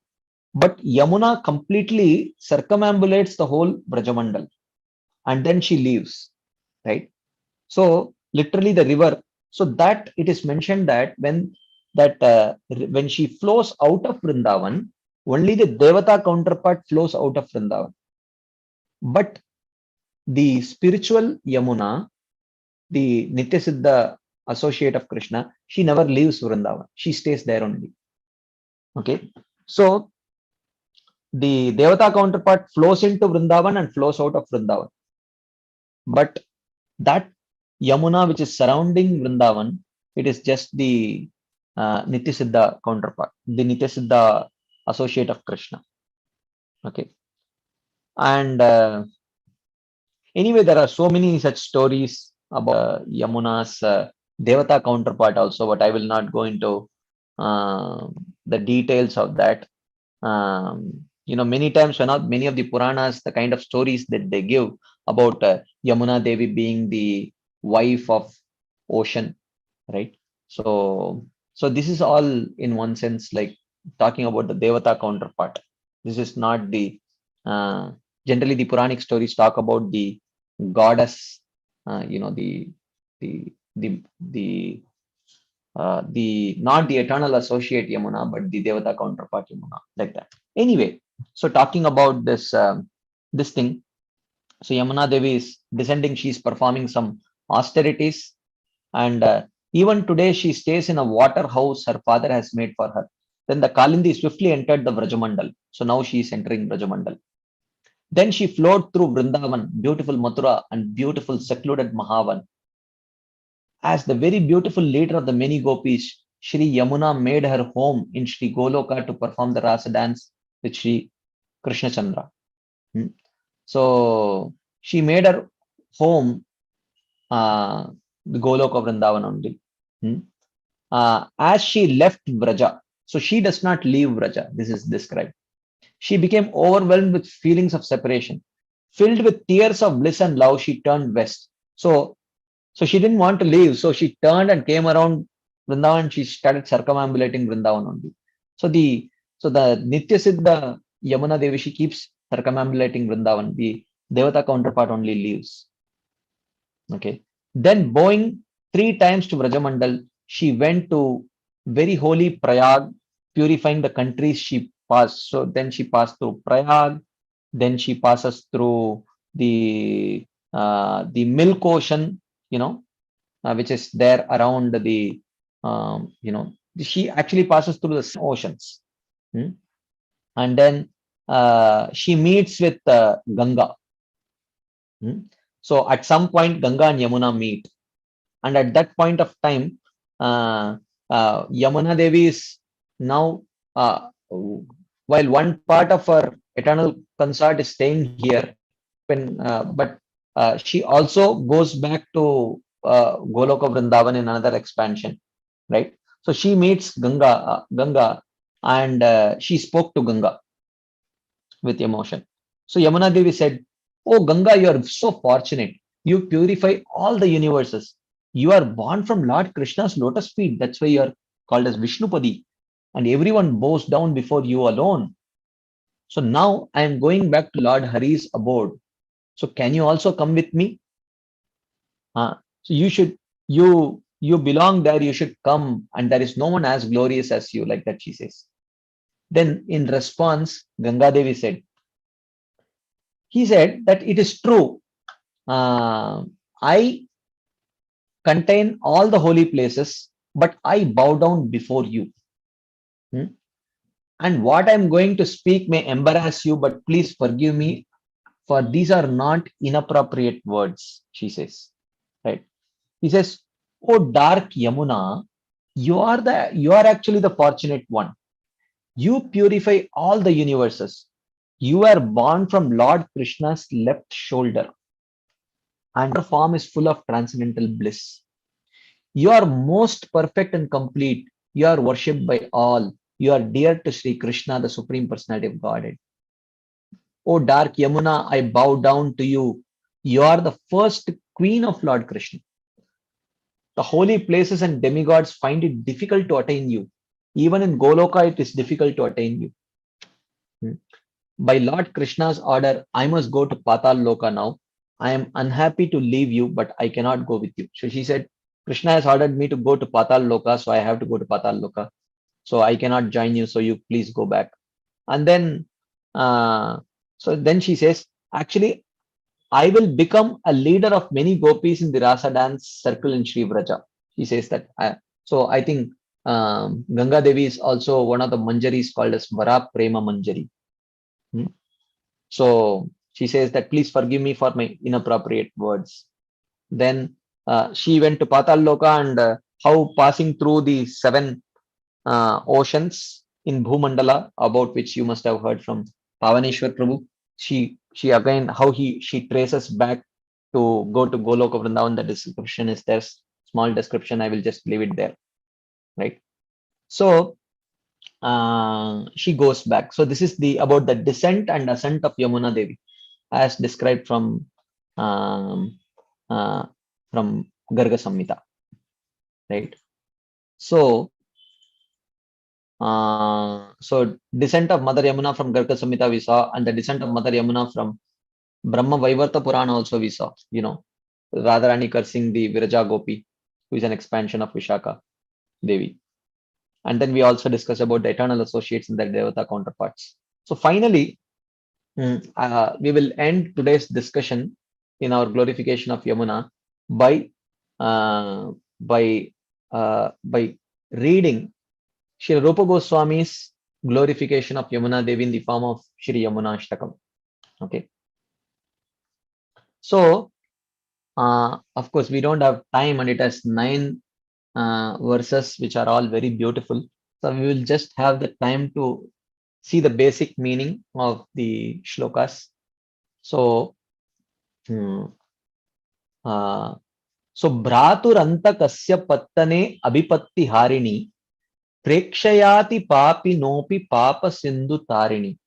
But Yamuna completely circumambulates the whole Brajamandal and then she leaves, right? So literally the river. So that it is mentioned that when she flows out of Vrindavan, only the Devata counterpart flows out of Vrindavan. But the spiritual Yamuna, the Nityasiddha associate of Krishna, she never leaves Vrindavan. She stays there only. Okay. So the Devata counterpart flows into Vrindavan and flows out of Vrindavan. But that Yamuna which is surrounding Vrindavan, it is just the Nityasiddha counterpart, the Nityasiddha associate of Krishna. Okay. And anyway, there are so many such stories about Yamuna's Devata counterpart also, but I will not go into the details of that. Many times when many of the Puranas, the kind of stories that they give about Yamuna Devi being the wife of ocean, right? So this is all in one sense like talking about the Devata counterpart. This is not the generally the Puranic stories talk about the goddess, the not the eternal associate Yamuna, but the Devata counterpart Yamuna, like that. Anyway, so talking about this this thing, so Yamuna Devi is descending. She's performing some austerities, and even today she stays in a water house her father has made for her. Then the Kalindi swiftly entered the Vrajamandal. So now she is entering Vrajamandal. Then she flowed through Vrindavan, beautiful Mathura, and beautiful secluded Mahavan. As the very beautiful leader of the many gopis, Shri Yamuna made her home in Shri Goloka to perform the Rasa dance with Shri Krishna Chandra. So she made her home the Goloka of Vrindavan only. As she left Vraja, so she does not leave Vraja, this is described. She became overwhelmed with feelings of separation. Filled with tears of bliss and love, she turned west. So she didn't want to leave. So she turned and came around Vrindavan. She started circumambulating Vrindavan only. So the Nityasiddha Yamuna Devi, she keeps circumambulating Vrindavan. The Devata counterpart only leaves. Okay. Then bowing 3 times to Vrajamandal, she went to very holy Prayag, purifying the countries she passed. So then she passed through Prayag. Then she passes through the Milk Ocean, which is there around the, she actually passes through the oceans. And then she meets with Ganga. So at some point, Ganga and Yamuna meet. And at that point of time, Yamuna Devi is now, while one part of her eternal consort is staying here, but she also goes back to Goloka Vrindavan in another expansion, right? So she meets Ganga, and she spoke to Ganga with emotion. So Yamuna Devi said, "Oh Ganga, you are so fortunate. You purify all the universes. You are born from Lord Krishna's lotus feet. That's why you are called as Vishnupadi. And everyone bows down before you alone. So now I am going back to Lord Hari's abode. So can you also come with me? So you belong there. You should come. And there is no one as glorious as you," like that she says. Then in response, Ganga Devi said, he said that it is true. I contain all the holy places, but I bow down before you. And what I'm going to speak may embarrass you, but please forgive me, for these are not inappropriate words, she says. Right? He says, "Oh dark Yamuna, you are actually the fortunate one. You purify all the universes. You are born from Lord Krishna's left shoulder, and your form is full of transcendental bliss. You are most perfect and complete. You are worshipped by all. You are dear to Sri Krishna, the Supreme Personality of Godhead. Oh dark Yamuna, I bow down to you. You are the first queen of Lord Krishna. The holy places and demigods find it difficult to attain you. Even in Goloka, it is difficult to attain you. By Lord Krishna's order, I must go to Patal Loka now. I am unhappy to leave you, but I cannot go with you. So she said, Krishna has ordered me to go to Patal Loka, so I have to go to Patal Loka. So I cannot join you, so you please go back. And then, so then she says, actually, I will become a leader of many gopis in the Rasa dance circle in Sri Vraja. She says that. So I think Ganga Devi is also one of the manjaris called as Vara Prema Manjari. So she says that please forgive me for my inappropriate words. Then she went to Patal Loka, and how passing through the 7 oceans in Bhumandala, about which you must have heard from Pavaneshwar Prabhu. She again, how she traces back to go to Goloka Vrindavan. The description is there, small description. I will just leave it there, right? So she goes back. So this is about the descent and ascent of Yamuna Devi, as described from Garga Samhita, right? So descent of Mother Yamuna from Garga Samhita we saw, and the descent of Mother Yamuna from Brahma Vaivarta Purana also we saw. Radharani cursing the Viraja Gopi, who is an expansion of Vishaka Devi. And then we also discussed about the eternal associates and their Devata counterparts. So finally, we will end today's discussion in our glorification of Yamuna by reading Shri Rupa Goswami's glorification of Yamuna Devi in the form of Shri Yamuna Ashtakam. Okay. So, of course, we don't have time, and it has 9 verses, which are all very beautiful. So we will just have the time to see the basic meaning of the shlokas. So, Bhraturanta Kasya Pattane Abhipatti Harini Prekshayati Papi Nopi Papa Sindhu Tarini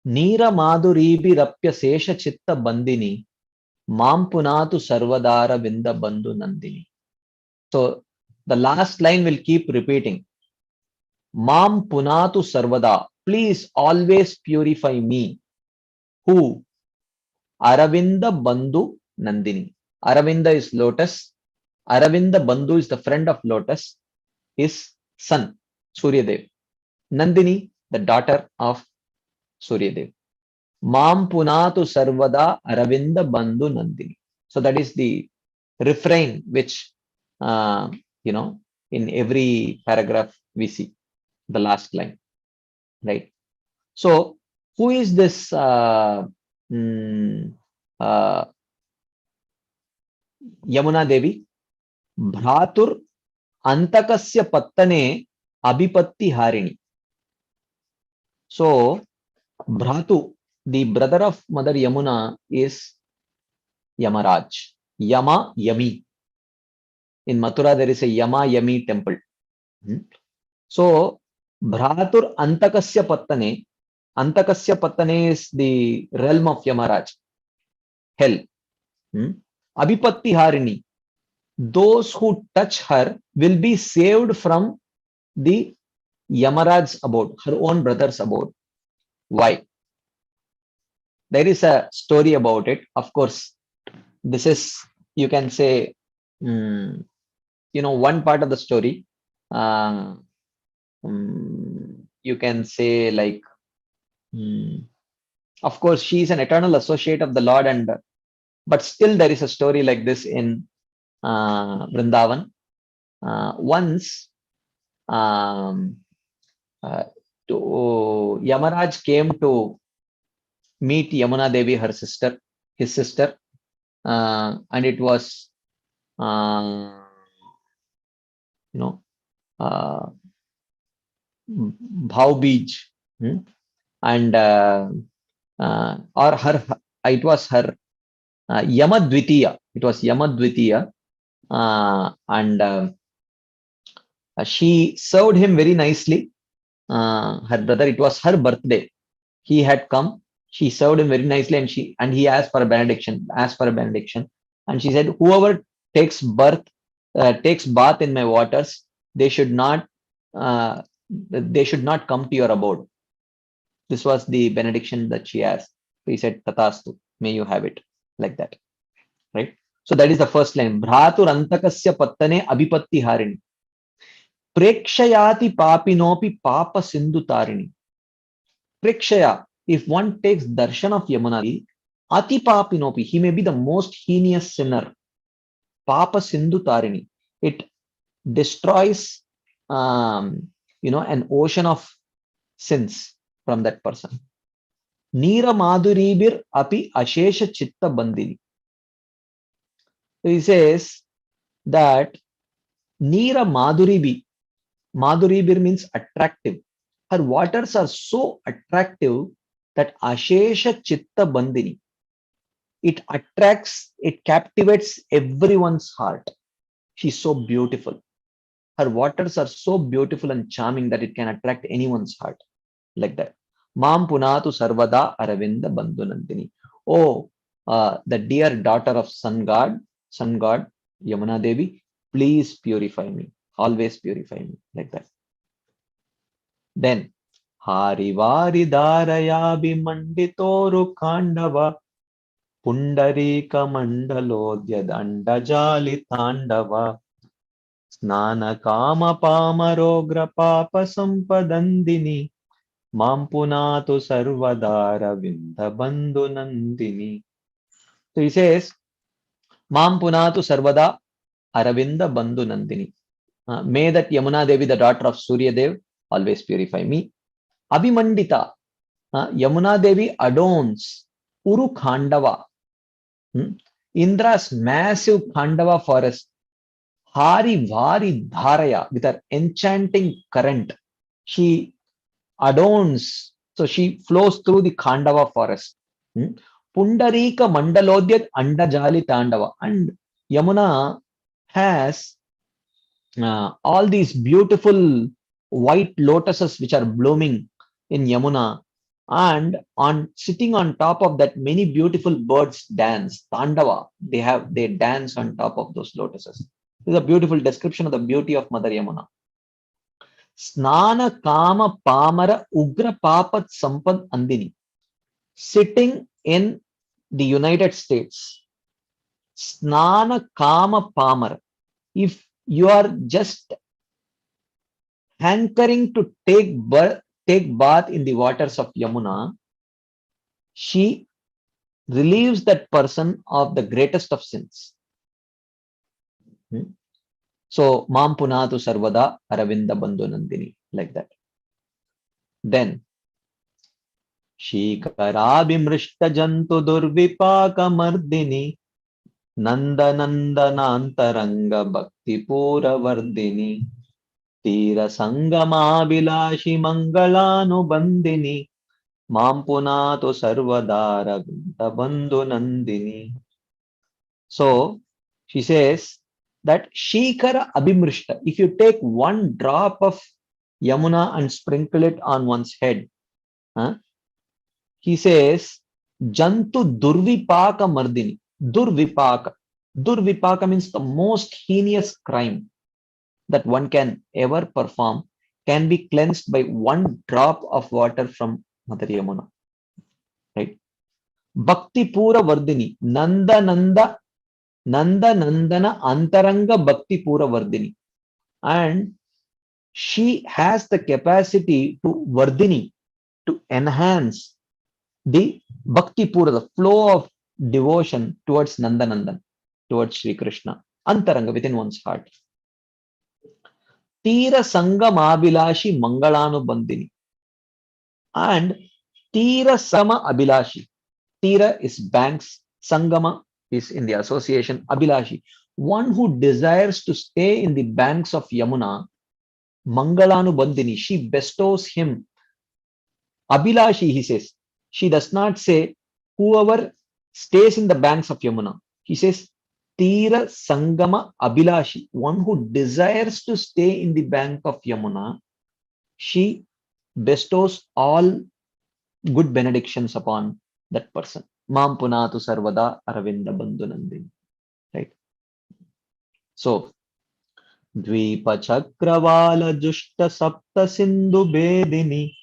Neera Madhuribi Rapya Sesha Chitta Bandini Mam Punatu Sarvadara Vinda Bandhu Nandini. So the last line will keep repeating. Mam Punatu Sarvada. Please always purify me. Who? Aravinda Bandhu Nandini. Aravinda is lotus. Aravinda Bandhu is the friend of lotus. His son, Suryadev. Nandini, the daughter of Suryadev. Mam Punatu Sarvada Aravinda Bandhu Nandini. So that is the refrain which, in every paragraph we see the last line, right? So who is this Yamuna Devi? Bhratur Antakasya Pattane Abhipatti Harini. So Bhratu, the brother of Mother Yamuna, is Yamaraj. Yama Yami. In Mathura there is a Yama Yami temple. So Bhratur Antakasya Pattane. Antakasya Pattane is the realm of Yamaraj, hell. Abhipatti Harini. Those who touch her will be saved from the Yamaraj's abode, her own brother's abode. Why? There is a story about it. Of course, this is, you can say, one part of the story. You can say like, of course, she is an eternal associate of the Lord, but still there is a story like this in Vrindavan. Once Yamaraj came to meet Yamuna Devi, his sister, and it was Bhaubij, and or her, it was her Yamadvitiya. It was Yamadvitiya, and she served him very nicely. Her brother, it was her birthday. He had come. She served him very nicely, and he asked for a benediction. And she said, "Whoever takes bath in my waters, they should not come to your abode." This was the benediction that she asked. He said, Tatastu, may you have it. Like that. Right? So that is the first line. Bhratur antakasya pattane abhipatti harini. Prekshayati papinopi papa sindhu tarini. Prekshaya, if one takes darshan of Yamuna, ati papinopi, he may be the most heinous sinner. Papa sindhu tarini. It destroys, an ocean of sins from that person. Neera madhuribir api ashesha chitta bandini. So he says that Neera Madhuribir means attractive. Her waters are so attractive that ashesha chitta bandini. It attracts, it captivates everyone's heart. She's so beautiful. Her waters are so beautiful and charming that it can attract anyone's heart. Like that. Mam punatu sarvada aravinda bandhu nandini. Oh, the dear daughter of sun god Yamuna Devi, please purify me. Always purify me. Like that. Then Harivari Dharaya Bimanditoru Kandava Pundarika Mandalodya Dandajali Tandava Snana Kama Pamarogra Papa Sampadandini Mampunatu Sarvadara Vinda Bandhu Nandini. So he says, Mampunatu Sarvada Aravinda Bandhu Nandini. May that Yamuna Devi, the daughter of Surya Dev, always purify me. Abhimandita. Yamuna Devi adorns Uru Khandava. Indra's massive Khandava forest. Hari Vari Dharaya, with her enchanting current. She adorns, so she flows through the Khandava forest. Pundarika Mandalodyat Andajali Tandava. And Yamuna has all these beautiful white lotuses which are blooming in Yamuna, and sitting on top of that, many beautiful birds dance. Tandava, they dance on top of those lotuses. This is a beautiful description of the beauty of Mother Yamuna. Snana Kama Pamara Ugra Papat Sampad Andini. Sitting in the United States. Snana Kama Pamara. If you are just hankering to take bath in the waters of Yamuna, she relieves that person of the greatest of sins. So, Mam Punatu Sarvada Aravinda Bandhu Nandini, like that. Then, Shikharabhimrishta Jantu Durvipaka Mardini Nanda Nandanantaranga Bhakti Pura Vardini Tira Sangamabhilashi Mangalanu Bandini Mampunatu Sarvadara Vinda Bandhu Nandini. So she says that Shikara Abhimrishta, if you take one drop of Yamuna and sprinkle it on one's head, he says Jantu Durvipaka Mardini. Durvipaka. Durvipaka means the most heinous crime that one can ever perform can be cleansed by one drop of water from Mother Yamuna. Right? Bhakti Pura Vardini. Nanda Nandana Antaranga Bhakti Pura Vardini. And she has the capacity to Vardini, to enhance the Bhakti Pura, the flow of devotion towards Nandanandan, towards Sri Krishna. Antaranga, within one's heart. Tira Sangamabhilashi Mangalanu Bandini. And Tira Sama Abhilashi. Tira is banks, Sangama is in the association, Abhilashi. One who desires to stay in the banks of Yamuna, Mangalanu Bandini, she bestows him. Abhilashi, he says. She does not say whoever stays in the banks of Yamuna. He says Tira Sangama Abhilashi, one who desires to stay in the bank of Yamuna, she bestows all good benedictions upon that person. Mam Punatu Sarvada Aravinda Bandhu Nandini. Right? So, Dvipa Chakravala Jushta Sapta Sindhu Bedini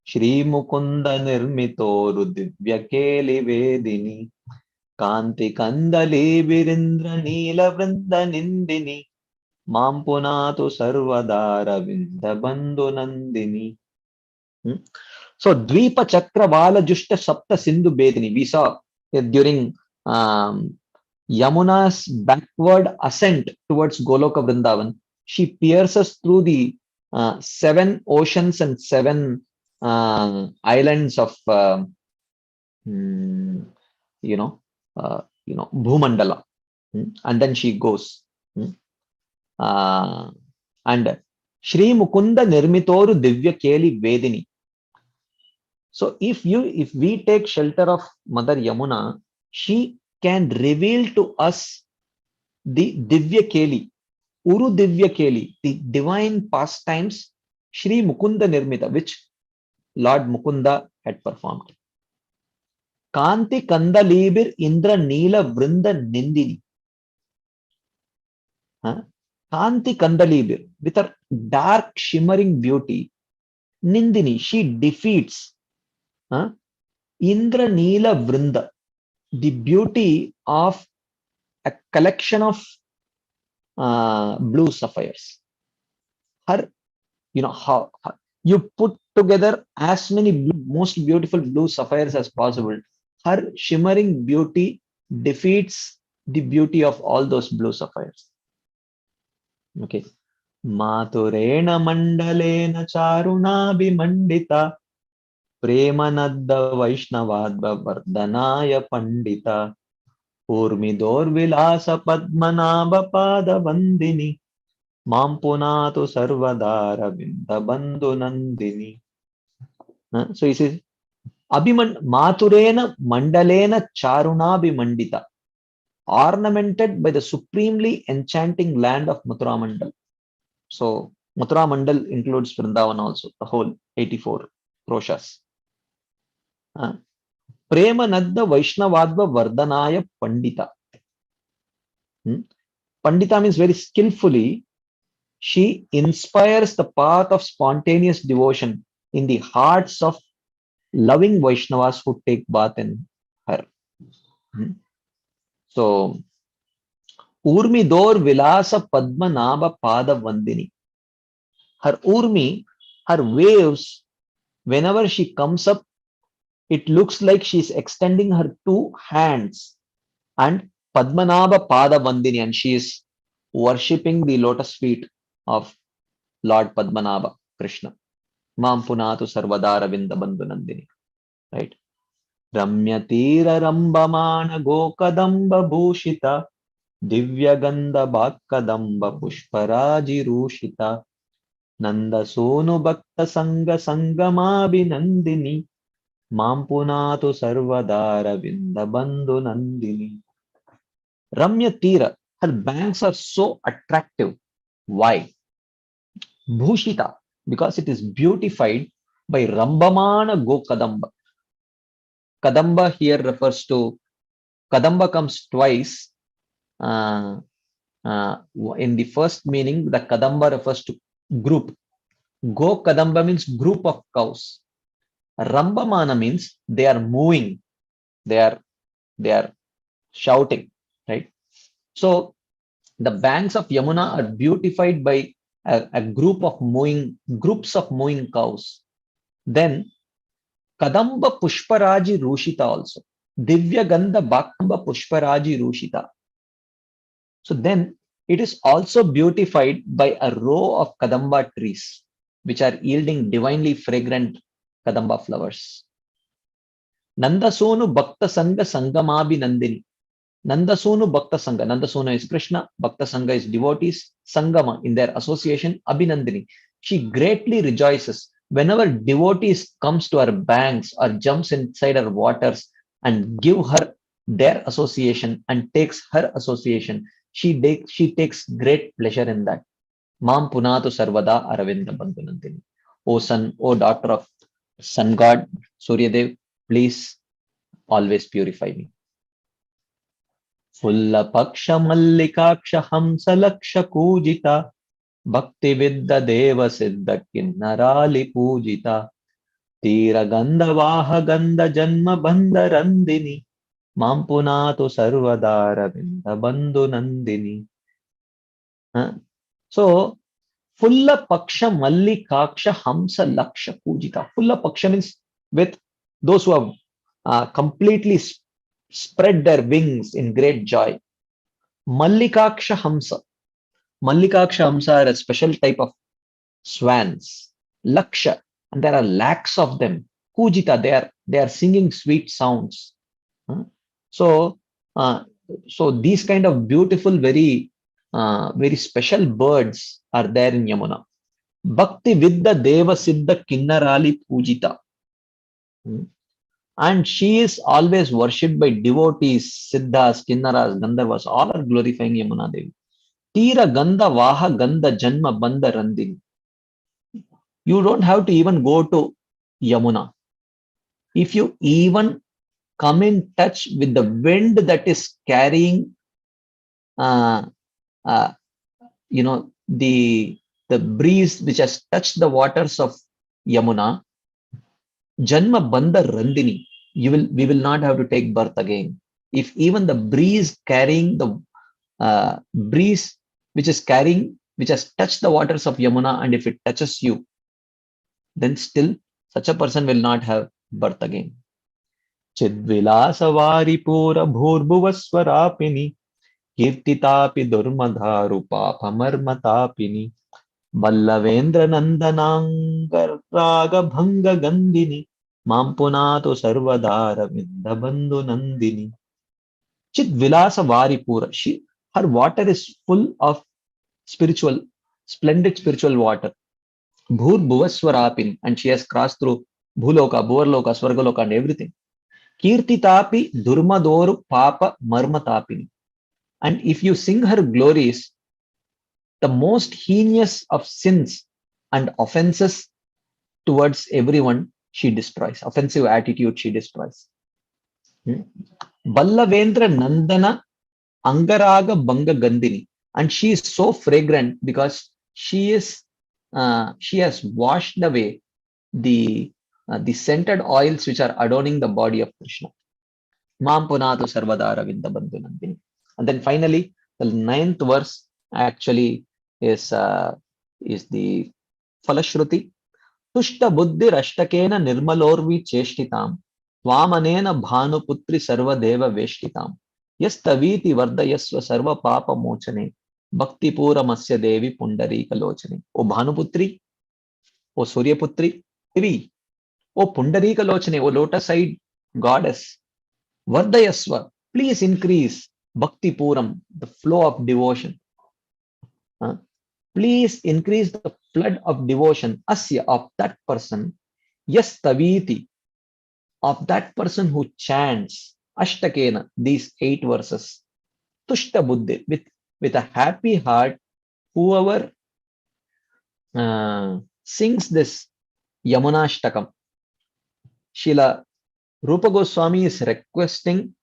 Shri Mukunda Nirmitoru Divya Keli Vedini Kanti Kandali Virindra Neela Vrinda Nindini Mampunatu Sarvadara Vinda Bandhu Nandini. So Dvipa Chakra Vala Jushta Sapta Sindhu Bedini. We saw during Yamuna's backward ascent towards Goloka Vrindavan. She pierces through the 7 oceans and 7 islands of Bhumandala, and then she goes. And Shri Mukunda Nirmitoru Divya Keli Vedini. So if we take shelter of Mother Yamuna, she can reveal to us the Divya Keli, Uru Divya Keli, the divine pastimes Shri Mukunda Nirmita, which Lord Mukunda had performed. Kanti Kandalibir Indra Neela Vrinda Nindini. Kanti Kandalibir, with her dark shimmering beauty, Nindini, she defeats Indra Neela Vrinda, the beauty of a collection of blue sapphires. Her, how you put together as many most beautiful blue sapphires as possible. Her shimmering beauty defeats the beauty of all those blue sapphires. Okay. Maturena mandalena charuna bimandita premanadda vaishnavadva vardhanaya pandita urmidor vilasa padmanabha pada vandini mampunatu sarvadara vinda bandhu nandini. So he says, Maturena mandalena charuna bimandita, ornamented by the supremely enchanting land of Mathura Mandal. So Mathura Mandal includes Vrindavan also, the whole 84 Roshas. Premanadda Vaishnavadva Vardhanaya Pandita. Pandita means very skillfully, she inspires the path of spontaneous devotion in the hearts of loving Vaishnavas who take bath in her. So, Urmi Dor Vilasa Padmanabha Pada Vandini. Her Urmi, her waves, whenever she comes up, it looks like she's extending her 2 hands and Padmanabha Pada Vandini, and she is worshipping the lotus feet of Lord Padmanabha, Krishna. Mam Punatu Sarvadara Vinda Bandhu Nandini. Right? Ramya Tira Rambamana Gokadamba Bhushita Divya Gandha Bhakkadamba Pushparaji Rushita Nanda Sonu Bhakta Sangha Sangamabhi Nandini Mampunatu Sarvadara Vinda Bandhu Nandini. Ramya Tira, her banks are so attractive. Why? Bhushita, because it is beautified by Rambamana Gokadamba. Kadamba here refers to, Kadamba comes twice. In the first meaning, the Kadamba refers to group. Go Kadamba means group of cows. Rambamana means they are moving. They are shouting, right? So the banks of Yamuna are beautified by a groups of moving cows. Then Kadamba Pushparaji Rushita also. Divya Gandha Bhakkamba Pushparaji Rushita. So then it is also beautified by a row of Kadamba trees, which are yielding divinely fragrant Kadamba flowers. Nandasonu Bhakta Sangha Sangamabhi Nandini. Nandasonu Bhakta Sangha. Nandasonu is Krishna, Bhakta Sangha is devotees, Sangama in their association, Abhinandini. She greatly rejoices whenever devotees comes to her banks or jumps inside her waters and give her their association and takes her association. She takes great pleasure in that. Mam Punatu Sarvada Aravinda Bandhu Nandini. O son, O daughter of sun god Suryadev, please always purify me. Fulla Paksha Mallikaksha Hamsa Laksha Kujita Bhakti Vidda Deva Siddha Kinnarali Pujita Tira ganda vaha ganda janma bandha randini. Mampunatu sarvadara vinda bandhu nandini. So, Fulla Paksha Mallikaksha Hamsa Laksha Pujita. Fulla Paksha means with those who have completely spread their wings in great joy. Mallikaksha Hamsa. Mallikaksha Hamsa are a special type of swans. Laksha, and there are lakhs of them. Pujita, they are singing sweet sounds. So, so these kind of beautiful, very special birds are there in Yamuna. Bhakti Vidya Deva Siddha Kinnarali Pujita. And she is always worshipped by devotees, Siddhas, Kinnaras, Gandharvas, all are glorifying Yamuna Devi. Tira Gandha Vaha Gandha Janma Bandha Randini. You don't have to even go to Yamuna. If you even come in touch with the wind that is carrying, the breeze which has touched the waters of Yamuna, Janma Bandha Randini, we will not have to take birth again. If even the breeze carrying the breeze which has touched the waters of Yamuna, and if it touches you, then still such a person will not have birth again. Chidvilasa pura bhurbhuvaswarapini kirtitapi durmadharu papamarmatapini Ballavendra Nandanangar Raga Bhanga Gandini Mampunatu Sarvadara Vindabandhu Nandini. Chit Vilasa Varipura. Her water is full of splendid spiritual water. Bhur Bhuvaswarapin, and she has crossed through Bhuloka, Bhuvarloka, Swargaloka, and everything. Kirtitapi Durmadoru Papa Marmatapini. And if you sing her glories, the most heinous of sins and offenses towards everyone she destroys. Offensive attitude she destroys. Ballavendra Nandana Angaraga Banga Gandini. And she is so fragrant because she has washed away the scented oils which are adorning the body of Krishna. Mampunatu Sarvadara Vindabandhu Nandini. And then finally, the 9th verse actually is the Falashruti. Tushta Buddhi Rashtakena Nirmalorvi Cheshtitam Vamanena Bhanuputri Sarva Deva Veshtitam Yastaviti Vardayasva Sarva Papa Mochane Bhakti Pura Masya Devi Pundarika Lochane. O Bhanuputri, O Suryaputri Devi, O Pundarika Lochane, O lotus-eyed goddess, Vardayasva, please increase Bhakti Puram, the flow of devotion. Please increase the flood of devotion, asya, of that person, yes taviti, of that person who chants ashtakena, these 8 verses, tushta buddhi, with a happy heart, whoever sings this Yamunashtakam. Srila Rupa Goswami is requesting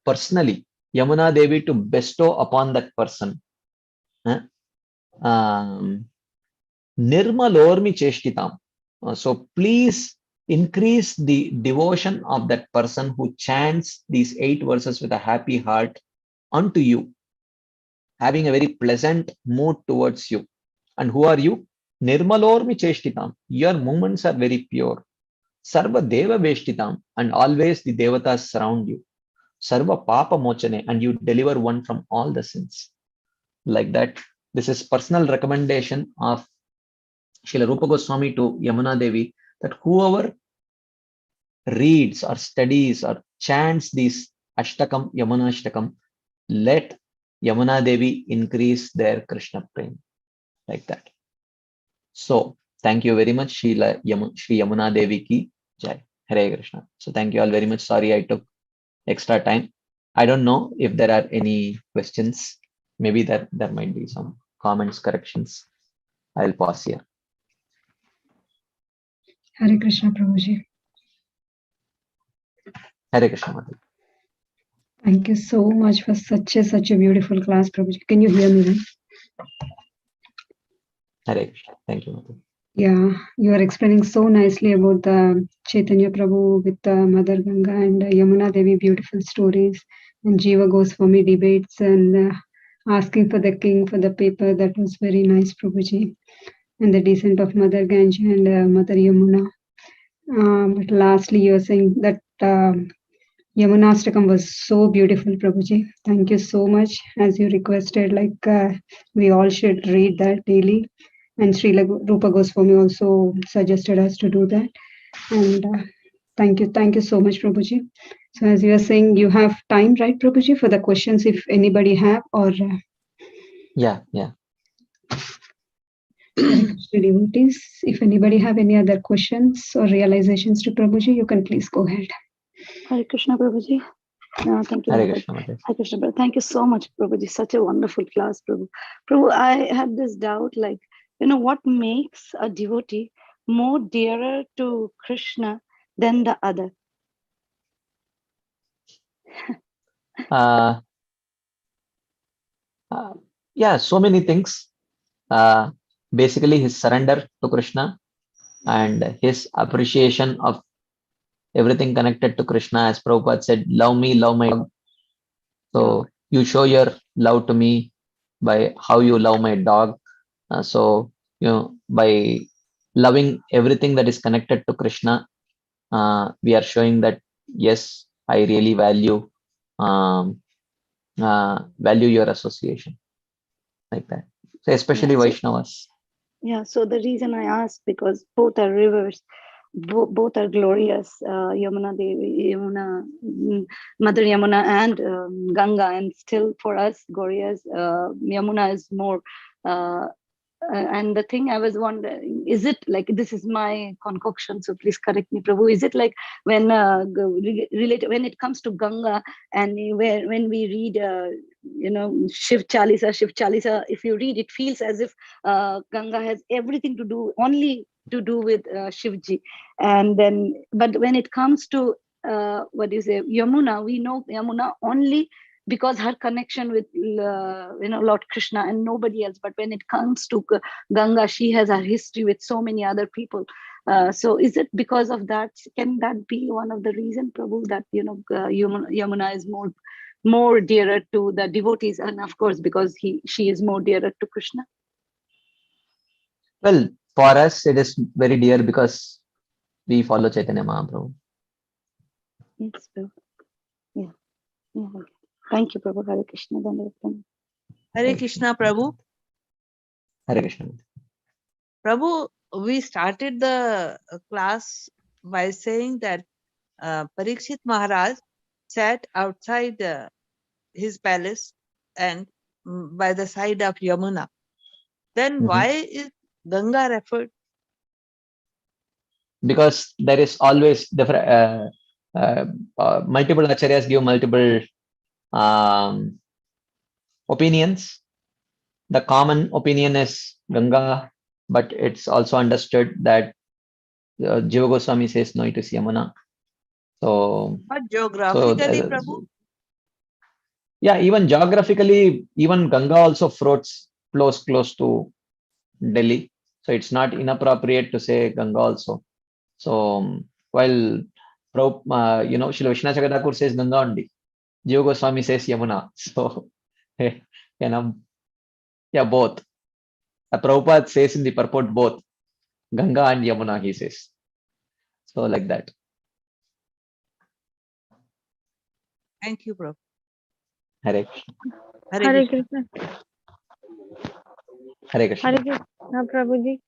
personally Yamuna Devi to bestow upon that person Nirmalormi Cheshtitam. So please increase the devotion of that person who chants these 8 verses with a happy heart unto you, having a very pleasant mood towards you. And who are you? Nirmalormi Cheshtitam. Your movements are very pure. Sarva Deva Veshtitam, and always the Devatas surround you. Sarva Papa Mochane, and you deliver one from all the sins. Like that, this is personal recommendation of Srila Rupa Goswami to Yamuna Devi, that whoever reads or studies or chants these Ashtakam, Yamuna Ashtakam, let Yamuna Devi increase their Krishna prem. Like that. So, thank you very much, Shri Yamuna Devi ki jai. Hare Krishna. So, thank you all very much. Sorry, I took extra time. I don't know if there are any questions. Maybe there might be some comments, corrections. I'll pause here. Hare Krishna, Prabhuji. Hare Krishna, Mataji. Thank you so much for such a beautiful class, Prabhuji. Can you hear me? Right? Hare Krishna. Thank you, Mataji. Yeah, you are explaining so nicely about the Chaitanya Prabhu with Mother Ganga and Yamuna Devi, beautiful stories, and Jiva Goswami debates and asking for the king for the paper. That was very nice, Prabhuji. And the descent of Mother Gange and Mother Yamuna. But lastly, you are saying that Yamunastakam was so beautiful, Prabhuji. Thank you so much. As you requested, we all should read that daily. And Srila Rupa Goswami also suggested us to do that. And thank you so much, Prabhuji. So as you are saying, you have time, right, Prabhuji, for the questions if anybody have, or Yeah. Hare Krishna devotees, if anybody have any other questions or realizations to Prabhuji, you can please go ahead. Hare Krishna, Prabhuji. Thank you. Hare Krishna, Mataji. Hare Krishna, Prabhu. Thank you so much, Prabhuji. Such a wonderful class, Prabhu. Prabhu, I had this doubt, what makes a devotee more dearer to Krishna than the other? Yeah, so many things. Basically, his surrender to Krishna and his appreciation of everything connected to Krishna. As Prabhupada said, love me, love my dog. So you show your love to me by how you love my dog. So, by loving everything that is connected to Krishna, we are showing that, yes, I really value your association, like that. So especially Vaishnavas. Yeah, so the reason I asked, because both are rivers, both are glorious, Yamuna Devi, Mother Yamuna and Ganga, and still for us, glorious, Yamuna is more. And the thing I was wondering, is it like, this is my concoction, so please correct me, Prabhu, is it like when when it comes to Ganga, and when we read Shiv Chalisa, if you read, it feels as if Ganga has everything to do with Shivji, and then, but when it comes to Yamuna, we know Yamuna only because her connection with Lord Krishna and nobody else. But when it comes to Ganga, she has a history with so many other people. So is it because of that? Can that be one of the reasons, Prabhu, that Yamuna is more dearer to the devotees, and of course because she is more dearer to Krishna? Well, for us it is very dear because we follow Chaitanya Mahaprabhu. Yes, Prabhu. Yeah. Okay. Thank you, Prabhu. Hare Krishna. Hare Krishna, Prabhu. Hare Krishna. Prabhu, we started the class by saying that Parikshit Maharaj sat outside his palace and by the side of Yamuna. Then why is Ganga referred? Because there is always different multiple acharyas give multiple opinions. The common opinion is Ganga, but it's also understood that Jiva Goswami says no, it is Yamuna. So, but geographically, Prabhu? Yeah, even geographically, even Ganga also flows close to Delhi. So it's not inappropriate to say Ganga also. So while Srila Vishwanath Chakravarti says Ganga only, Jiva Goswami says Yamuna. So both. Prabhupada says in the purport both Ganga and Yamuna, he says. So like that. Thank you, Prabhu. Hare Krishna. Hare Krishna. Hare Krishna. Hare Krishna, Prabhuji.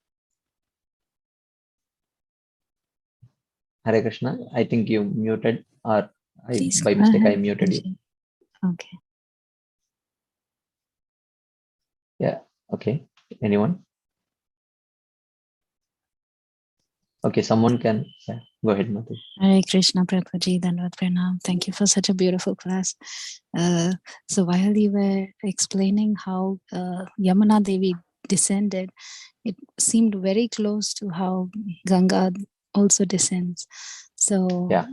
Hare Krishna. I think you muted, or Please by go mistake ahead, I muted you. Okay. Yeah. Okay. Anyone? Okay, someone can. Yeah. Go ahead, Matu. Hare Krishna, Prabhuji, Dandavat Pranam. Thank you for such a beautiful class. So while you were explaining how Yamuna Devi descended, it seemed very close to how Ganga also descends. So, yeah.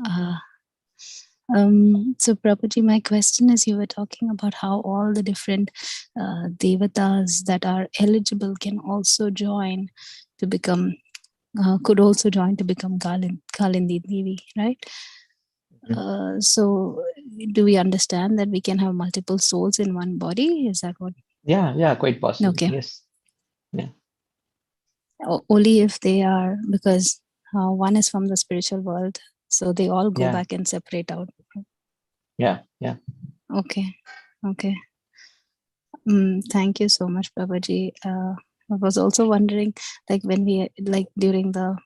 So Prabhuji, my question is, you were talking about how all the different devatas that are eligible can also join to become, could also join to become Kalindi Devi, right? So do we understand that we can have multiple souls in one body? Is that what? Yeah, quite possible. Okay. Yes. Yeah. Only if they are, because one is from the spiritual world, so they all go back and separate out. Yeah. Okay. Thank you so much, Prabhuji. I was also wondering, like when we, like during the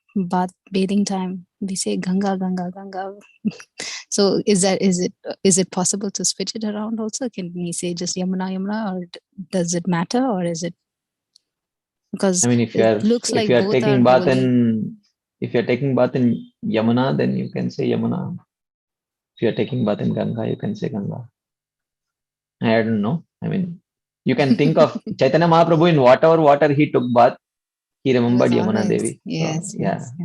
bathing time, we say Ganga, Ganga, Ganga. So is it possible to switch it around also? Can we say just Yamuna, Yamuna, or does it matter, or is it? Because I mean, if you are taking bath in Yamuna, then you can say Yamuna. If you are taking bath in Ganga, you can say Ganga. I don't know. I mean, you can think of Chaitanya Mahaprabhu in whatever water he took bath, he remembered Yamuna Devi. Yes.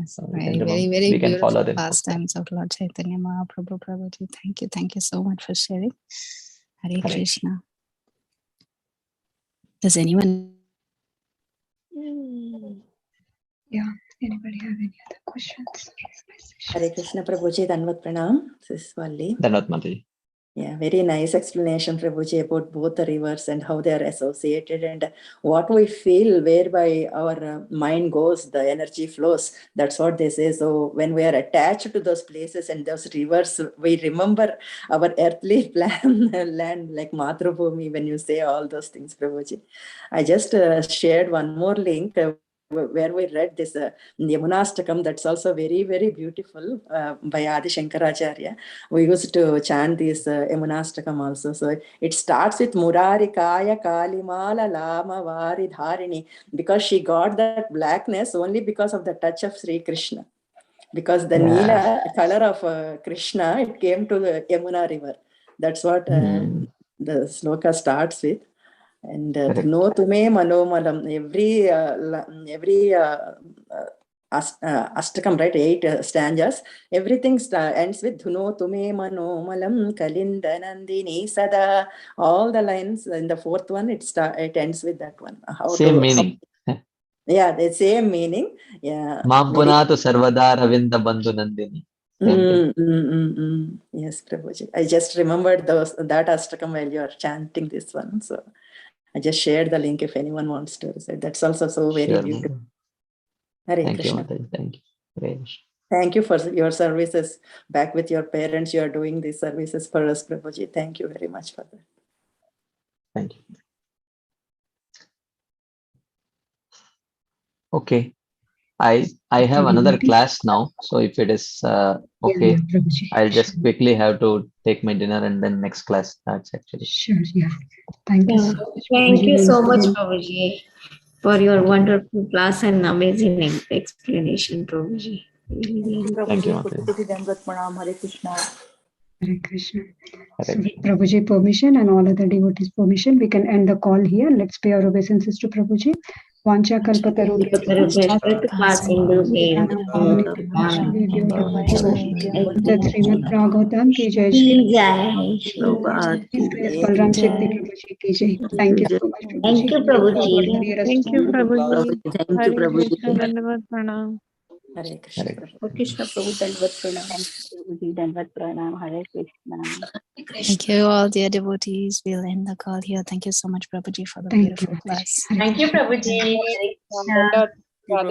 So Very we can follow beautiful them. pastimes of Lord Chaitanya Mahaprabhu. Prabhuji, thank you so much for sharing. Hare Krishna. Does anyone? Yeah. Anybody have any other questions? Hare Krishna, Prabhuji, Danvat Pranam. This is Valli. Danvat Mataji. Yeah, very nice explanation, Prabhuji, about both the rivers and how they are associated and what we feel, whereby our mind goes, the energy flows. That's what they say. So when we are attached to those places and those rivers, we remember our earthly land like Matrabhumi when you say all those things, Prabhuji. I just shared one more link where we read this Yamunastakam. That's also very, very beautiful by Adi Shankaracharya. We used to chant this Yamunastakam also. So it starts with Murarikaya Kalimala Lama Vari Dharini, because she got that blackness only because of the touch of Sri Krishna. Because the Neela color of Krishna, it came to the Yamuna river. That's what the sloka starts with. And Dhuno Tume Manomalam, every Astakam, right? 8 stanzas. Everything ends with Dhuno Tume Manomalam Kalinda Nandini Sada. All the lines in the fourth one, it ends with that one. Same meaning. Yeah, the same meaning. Yeah. Mampunatu Sarvada Ravinda Bandhu Nandini. Yes, Prabhuji. I just remembered that Astakam while you are chanting this one. So I just shared the link if anyone wants to recite. That's also so very beautiful. Hare Krishna. Thank you. Thank you for your services. Back with your parents, you are doing these services for us, Prabhuji. Thank you very much for that. Thank you. Okay. I have another class now. So if it is okay, I'll just quickly have to take my dinner and then next class starts actually. Sure, yeah. Thank you so much. Thank you so much, Prabhuji, for your wonderful class and amazing explanation, Prabhuji. Thank you, Hare Krishna. Hare Krishna. So with Prabhuji permission and all other devotees permission, we can end the call here. Let's pay our obeisances to Prabhuji. Vancha kalpataru Srimad Bhagavatam ki jai. Balaram Shakti Prabhuji ki jai. Thank you so much, Prabhuji. Thank you, Prabhuji. Thank you, Prabhuji. Thank you, Prabhuji. Dandavat Pranam. Hare Krishna. Krishna Prabhu, Dandavat Pranam. Prabhuji, Dandavat Pranam. Hare Krishna. Thank you, all dear devotees. We'll end the call here. Thank you so much, Prabhuji, for the beautiful class. Thank you, Prabhuji.